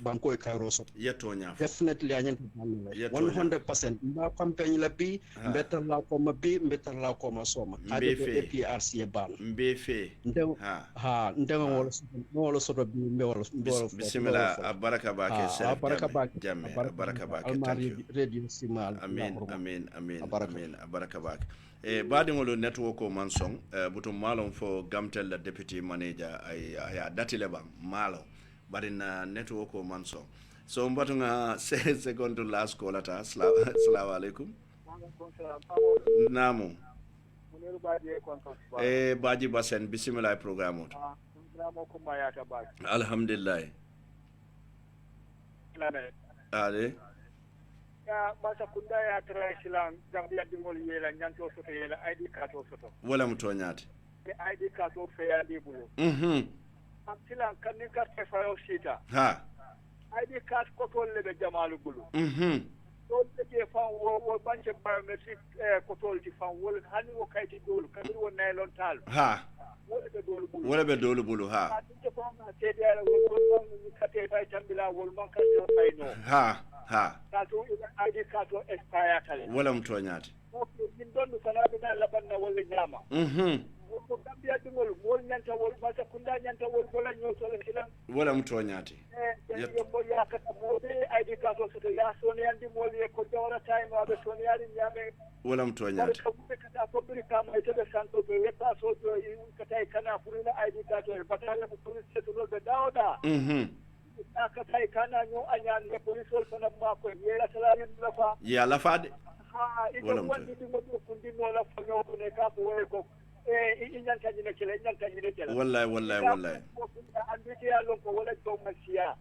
banko e kairoso yetonya definitely anyanta bannal 100% ba campaign la bi better la ko ma bi better la ko ma soma APRC e ban mbefe wala soto bi wala bismillah baraka bake Serif Jammeh baraka bake radio simal amin baraka bake baadiŋolu network o man soŋ butum maalon fo gamtel la deputy manager aya datile baŋ maalo bari na network o man soŋ so mbatuŋa second to last call ata assalamu alaikum naamu Baji Basen bismillah programme alhamdulillah ale ya basa kunda ya tra silan gambia dingol yela nyanto soto yela ID card soto wala mutonyati ID card o fe ya dibulo am silan kanin carte fayo sita ha ID card ko tolle be jamalu bulu so ke fan wo banche biometric ko tolti fan wol hani wo kayti dolu kadir wo naylon tal ha wala be dolu bulu ha ha ha kato ID kato expire kale wala mtonyati min don sana bina labanna wala nyama ko gambia dingol mol nyanta wol basa kunda nyanta wol wala nyoto la silan wala mtonyati yo mo yakata mo be ID kato so ya soni andi mol ye ko dawra time abe soni ari nyame wala mtonyati ko kata public kama ite santo be weta so to kata kana furina ID kato e batala ko police to be dawda akatai kana nyo anyan ne police wol fana ma ko yela salari lafa ya lafa de ha ito wandi dimo kundi no la fa nyo ne ka ko inyanta nyine kele wallahi andike ya lonko wala to masiya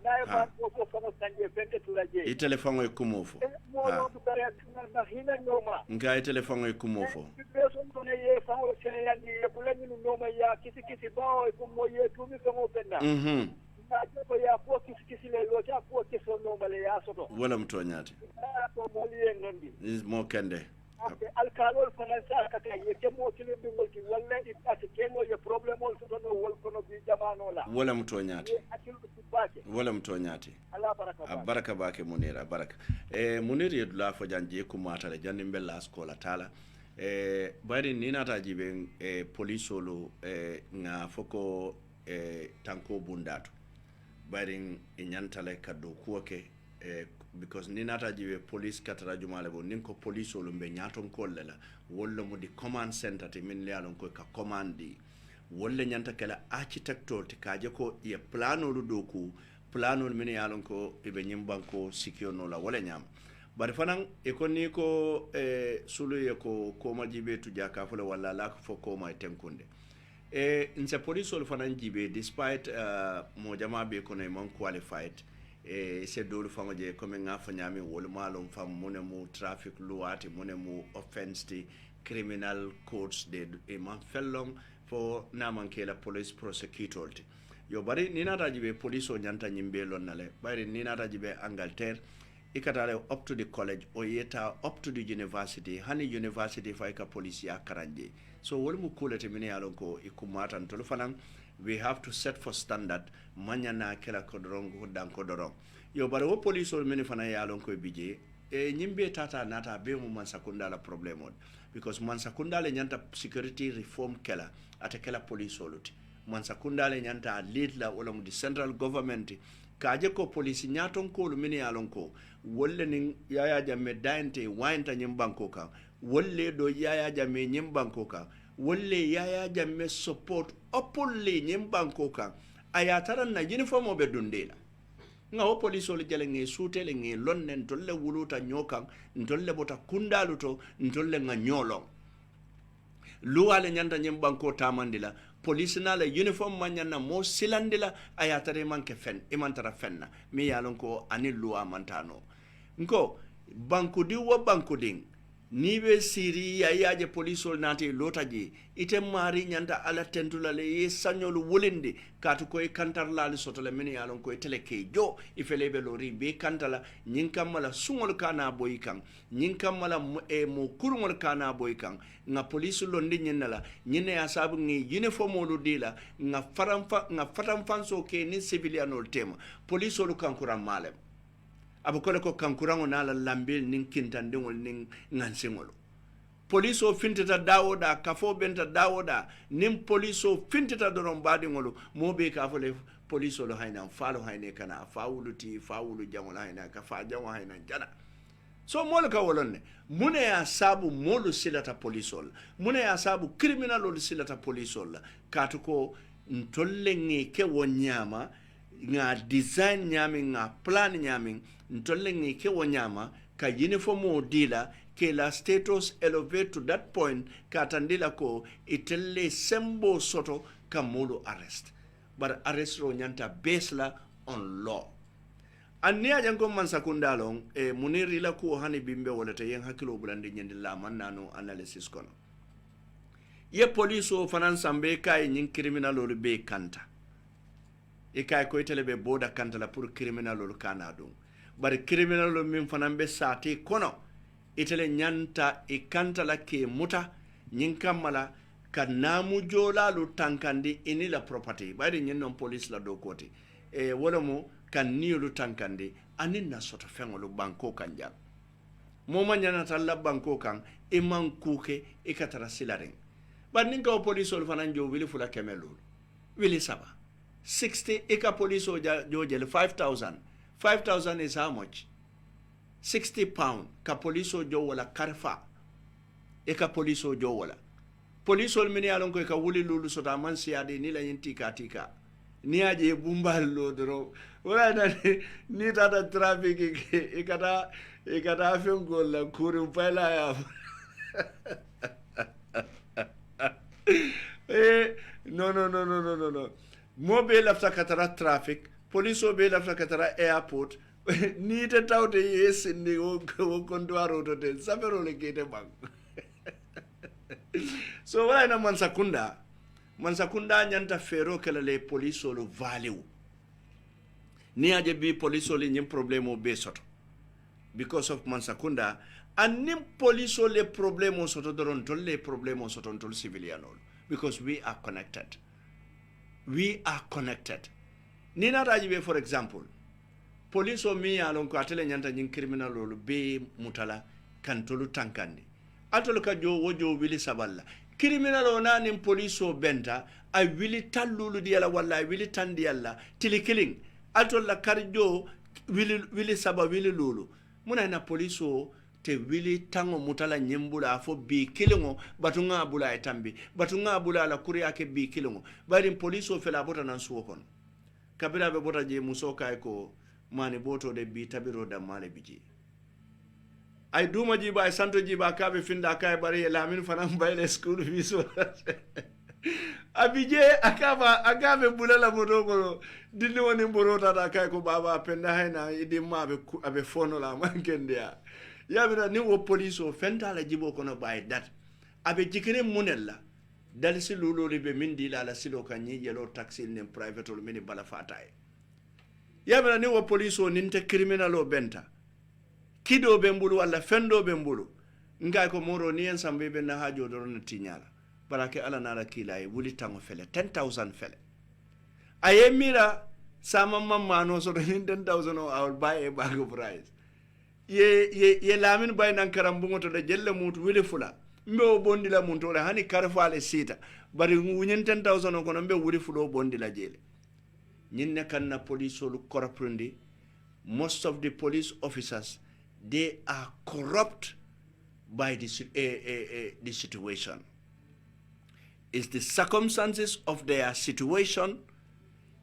na ba ko famo tanje fente tulaje i telephone e kumofo mo no dare na hina nyoma nga i telephone e kumofo person to ne ye famo sene yandi e kulani nyoma ya kisi bao ko mo ye tumi famo benna ko ya ko kisi le lo ta ko kisi no male ya soto wala mtonyati ko mo liye ngondi is mo kende alkalol fanansa kata yeke mo tile bingol ki walla ipati keno ye problem on to no wol kono bi jamano la wala mtonyati ala baraka bake munira baraka munir yedula fo janje ko matale janni bella skola tala bari ni nata jibe police solo nga foko tanko bundato bari nyantale kaddo kuoke because ni nata jibe police katara jumale bo ninko police olu be nyaton kollela wollo mo di command center te min lealon ko ka commandi wolle nyanta kala architecture te kaje ko ye plano lu doku plano min yalon ko ibe nyimbanko sikiono la wala nyam bari fanan e ko ni ko sulu ye ko ma jibe tu jaka fole wala la fo ko ma tenkunde nse police olu fanan jibe despite mo jama be ko ne man qualified se dolu fango je comme nga fanyami wol malum fam monemu traffic luati monemu offense ti criminal codes de e man fellong fo naman ke la police prosecutor ti yo bari ni nata jibe police o nyanta nyimbe lonnale bari ni nata jibe Angleterre ikatale up to the college o yeta up to the university hani university fa ka police ya karanje so wol mu kulete mini yalon ko ikumata ntol fanan we have to set for standard manyana kala kodorong hudan kodorong yo bare wo police o mini fana yalon ko bije nyimbe tata nata be mu man sakunda la problem because man sakunda le nyanta security reform kala ata kala police oluti man sakunda le nyanta lead la wala mu di central government kaje ko police nyaton ko lu mini yalon ko wolle nin yaya jamme dainte wayanta nyimbanko ka wolle do yaya jamme nyimbanko ka wolle yaya jamme support opolle nyimbanko ka ayataran na uniform obe dundela nga o police ol jale ngi sutele ngi lonnen tolle wuluta nyokan ntolle bota kundalu to ntolle nga nyolong luwale nyanda nyimbanko tamandila police na la uniform manyana mo silandila ayatare manke fen imantara fenna mi yalon ko ani luwa mantano nko bankudi wo bankuding nibe siri yayaje police ol nati lotaji ite mari nyanda ala tentula le ye sanyolu wulinde katu koy kantar lali sotole mini yalon koy teleke jo ifelebe lori be kantala nyinkamala sungol kana boykan nyinkamala mo kurungol kana boykan nga police londi nyinala nyine asabu ngi uniform olu dila nga fatam fanso ke ni civilian ol tema police olu kankuram malem abukole ko kankurango nala lambil nin kintandingol nin ngansingol police o fintita dawoda kafo benta dawoda nin police o fintita doron badingol mobe ka fole police o hayna falo hayne kana fawuluti fawulu jangol hayna ka fa jango hayna jana so mol ka wolonne mune ya sabu molu silata polisol mune ya sabu criminal silata polisol katuko ntolle ngi ke wonyama nga design nyami nga plan nyami ntolle ngi ke wonyama ka uniform o dila ke la status elevate to that point ka tandila ko itelle sembo soto ka molu arrest but arrest ro nyanta based on law anniya janko man sakundalon muniri la ko hani bimbe wala te yen hakilo bulande nyandi la man nano analysis kono ye police o fanan sambe kay nyin criminal o be kanta e kay ko itele be boda kanta la pour criminal o kana dum bari criminal o min fanan be sati kono itele nyanta e kanta la ke muta nyin kamala ka namu jola lu tankandi ini la property bari nyin non police la do koti wala mo kan niolu tankande anin na soto fengolu banko kanja moma nyana talla banko kan e man kuke e katara silaren ban ninka o police ol fanan jo wili fula kemelul wili saba 60 e ka police o jo jel 5000 is how much 60 pound ka police o jo wala karfa e ka police o jo wala police ol mini alon ko ka wuli lulu sota man siade ni la yinti katika ni aje bumbal lo dro wala na ni tata traffic ikata fengol la kuru pala ya no mo be lafta katara traffic police be lafta katara airport ni te tawde yes ni o kondwaro to te sabero le kete bang so wala na man sakunda nyanta fero kala le police lo value ni aje bi police lo nyim problème o be soto because of mansakunda and nim police le problème o soto doron tol le problème o soto tol civilian because we are connected ni na raji be for example police o mi alon ko atele nyanta nyin criminal lo be mutala kan tolu tankandi atol ka jo wojo wili saballa criminal o nanin police o benta ay wili tallulu diala walla ay wili tandialla tili killing atol la karjo wili saba wili lulu muna na police o te wili tango mutala nyembula fo bi kilingo batunga bula etambi batunga bula la kuri yake bi kilingo bari police o fela bota nan suwo kon kabira be bota je musoka ko mani boto de bi tabiro da male biji ay duma jiba ay santo jiba kabe finda kay bari lamin fanam bayle school viso abije akabe bulala modogo dinni woni borota da kay ko baba penda hayna idi mabe abe fono la mankendia yabira ni wo police o fenta la jibo kono bay dat abe jikene munella dal si lolo be mindi la silo kanyi yelo taxi ne private o mini bala fatay yabira ni wo police o ninte criminal o benta kido be mbulu walla fendo be mbulu ngay ko moro ni en sambe be na hajo do na tinyala barake ala nala kila e wuli tango fele 10,000 fele ayemira sama mamma no so 10,000 o I will buy a bag of rice ye lamin bay nan karambungo to de jelle mutu wili fula mbe o bondi la mun to hani karfale sita bari wunyen 10,000 o kono mbe wuri fulo bondi la jele nyinne kan na police lu corruptndi most of the police officers they are corrupt by the situation. It's the circumstances of their situation.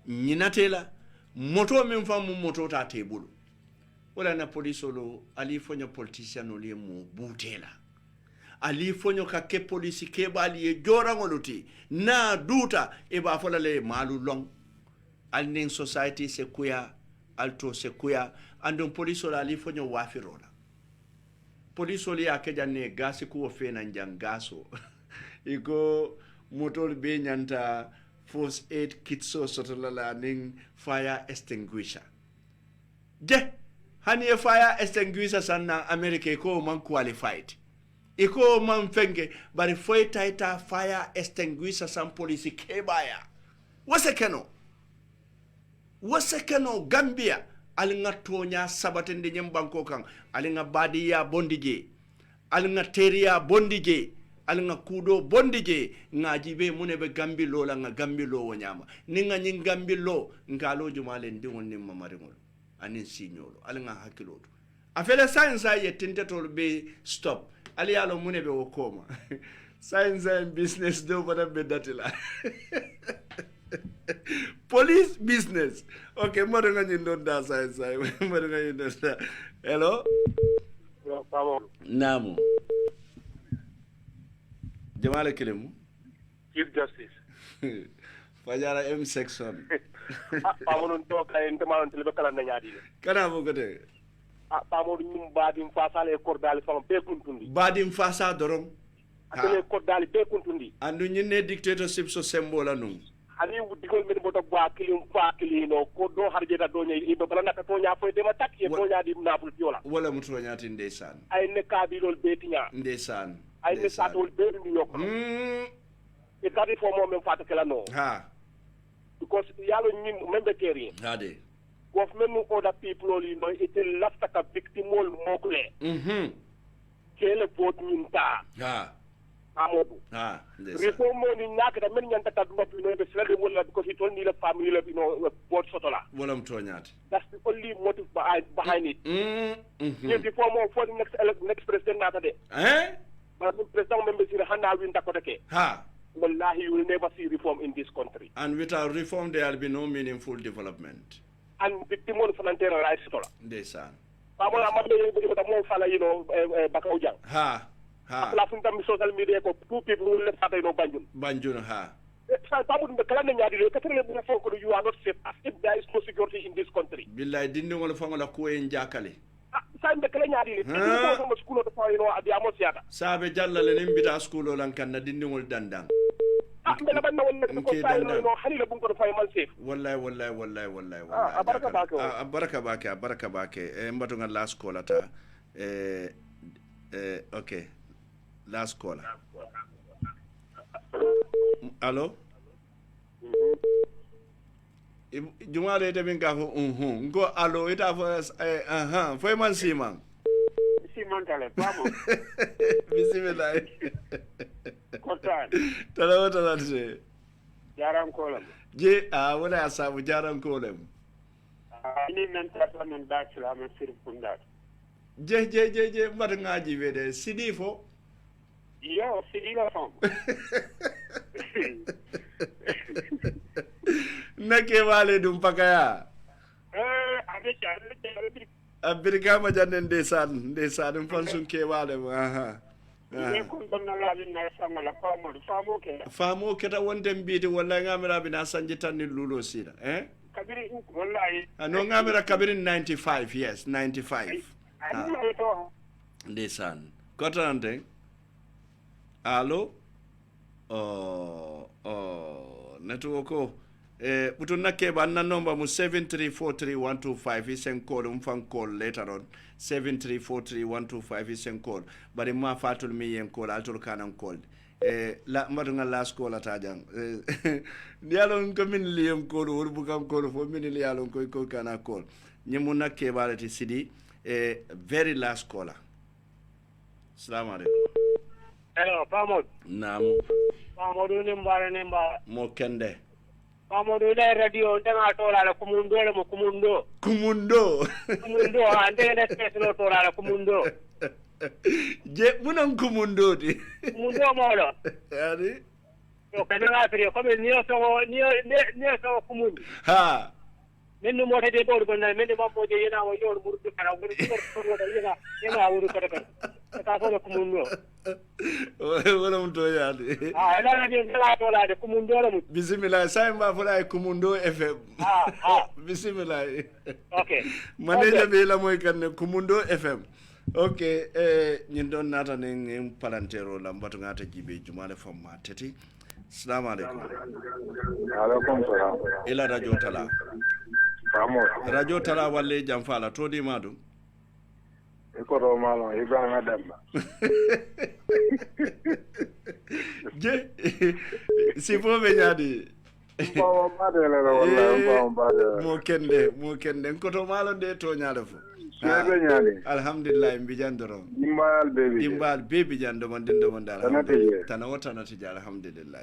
Nyinatela moto memfamu moto ta tebulu. Wala na police olo alifonyo politician oli mu butela. Alifonyo ka ke police ke bali e jora ngoluti na duta e ba fola le malu long. Alning society sekuya alto sekuya andon police olo alifonyo wafirola. Police oli akejane gasi ku ofena njangaso. Iko motor be nyanta force aid kitso sotolala ning fire extinguisher. Je hani fire extinguisher sana America ko man qualified. Iko man fenge bari foi taita fire extinguisher san police kebaya. Wasekeno Gambia alinga tonya sabatende nyembanko kan alinga badiya bondije alinga teria bondije alinga kudo bondije ngajibe munebe gambilo la nga gambilo wonyama ninga nyin gambilo ngalo jumale ndi wonni mamari ngol anin signolo alinga hakiloto afele science ay tinte tol be stop ali yalo mune be wokoma science and business do bada be datila police business okay mo nga nyindo da science ay mo nga nyindo da hello namu jamale kelemu Chief Justice fajara M section pamonon to kay ndemanon tele be kala na nyaadi kana bo gote pamonon nyum badim fasale cordal fam be kuntundi badim fasa dorom atele cordal be kuntundi andu nyine dictatorship so sembola num ani digol men boto gwa kilim fa kilino ko do harje da do nyai ibe bala naka to nya foy de ma tak e to nya di napul fiola wala muto nyati ndeysaan ay ne kabilol be tinya ndeysaan ay ne satol be ni yok e kadi fo mo men fata kala no ha because yalo nyim membe keri hade government no other people only no it left ka victimol mokle kele vote minta ha amodu ha reform mo ni nyaka da men nyanta ka dum no be sele wala because he told me the family you know vote sotola wala mto nyati that's the only motive behind it if the form for the next president nata de but the president member sir handa win ta ko deke ha wallahi you will never see reform in this country and without reform there will be no meaningful development and victimol fanantera rights sotola ndeysaan pamola ambe ko mo fala you know bakaw jang ha ha la fun tam social media ko two people will let fatay no banjun ha sa pamodu be kala nyaadi le katale bu fo ko you are not safe as if there is no security in this country billahi dindi ngol fangola ko en jakale sa be kala nyaadi le ko mo school to fa you know abi amo siata sabe jallale nim bita school lan kan na dindi ngol dandang be la banna wonna ko fa you know halila bu ko fa man safe wallahi baraka bake mbatu ngal last call ata okay last caller allo jumale de binga ho ngo allo ita fo foi man siman tale pamo bismillah kotan tala de jaram kolam je wala asabu jaram kolam ni men tata men dakla men sir pundat je mbat ngaji wede sidi fo yo sidi la fam nake wale dum pakaya abirga ma janden ndesan fansun ke wale aha ko donna la bin na samala famo ke ta wonde mbidi walla ngamira bina sanje tan ni lulo sida kabiri wallahi no ngamira kabiri 95 yes 95 ndesan kotanante allo netwoko butun nakke banna number mu 7343125 isen call fan call later on 7343125 isen call bari ma fatul mi yen call altul kanan call la madunga last call atajang dialon ko min liyem call wol bu kam call fo min liyalon ko kana call nyimu nakke balati sidi very last caller assalamu alaikum hello pamod naam pamodu nimba mo kende pamodu le radio ndanga tola la kumundo ande ne speslo tola la kumundo je munan kumundo di kumundo molo yani yo kana afri ko niyo so kumundo ha minnu mo tede bodu gonna minnu mambo je yana wo yor burdu kala woni ko yana wuru kada ka so kumundo wala mto yadi ala ni ndala to la de kumundo la mu bismillah sai mba fula kumundo fm bismillah okay manager be la moy kan kumundo fm okay nyin don nata ne ngem palantero la mbatu ngata jibe jumale famma tati assalamu alaikum salam ila radio tala radio tala walle jam fala to di madu ko do malo Ibrahima Demba je si fo be nyadi mo kende ko to malo de to nyaade fo Sebe nyani. Alhamdulillah mbijan doron. Dimbal baby jando man dindo man dal. Tanawota natija alhamdulillah.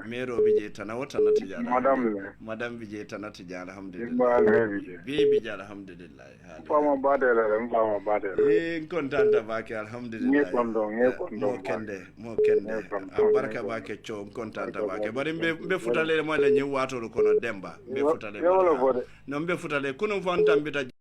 Mero bije tanawota natija. Madam bije tanatija alhamdulillah. Baby jalo alhamdulillah. Fama badela. Kontanta bake alhamdulillah. Mo kende. Baraka bake cho kontanta bake. Bari mbe futale mo la nyi wato ko no demba. Mbe futale. No mbe futale kuno fon tambita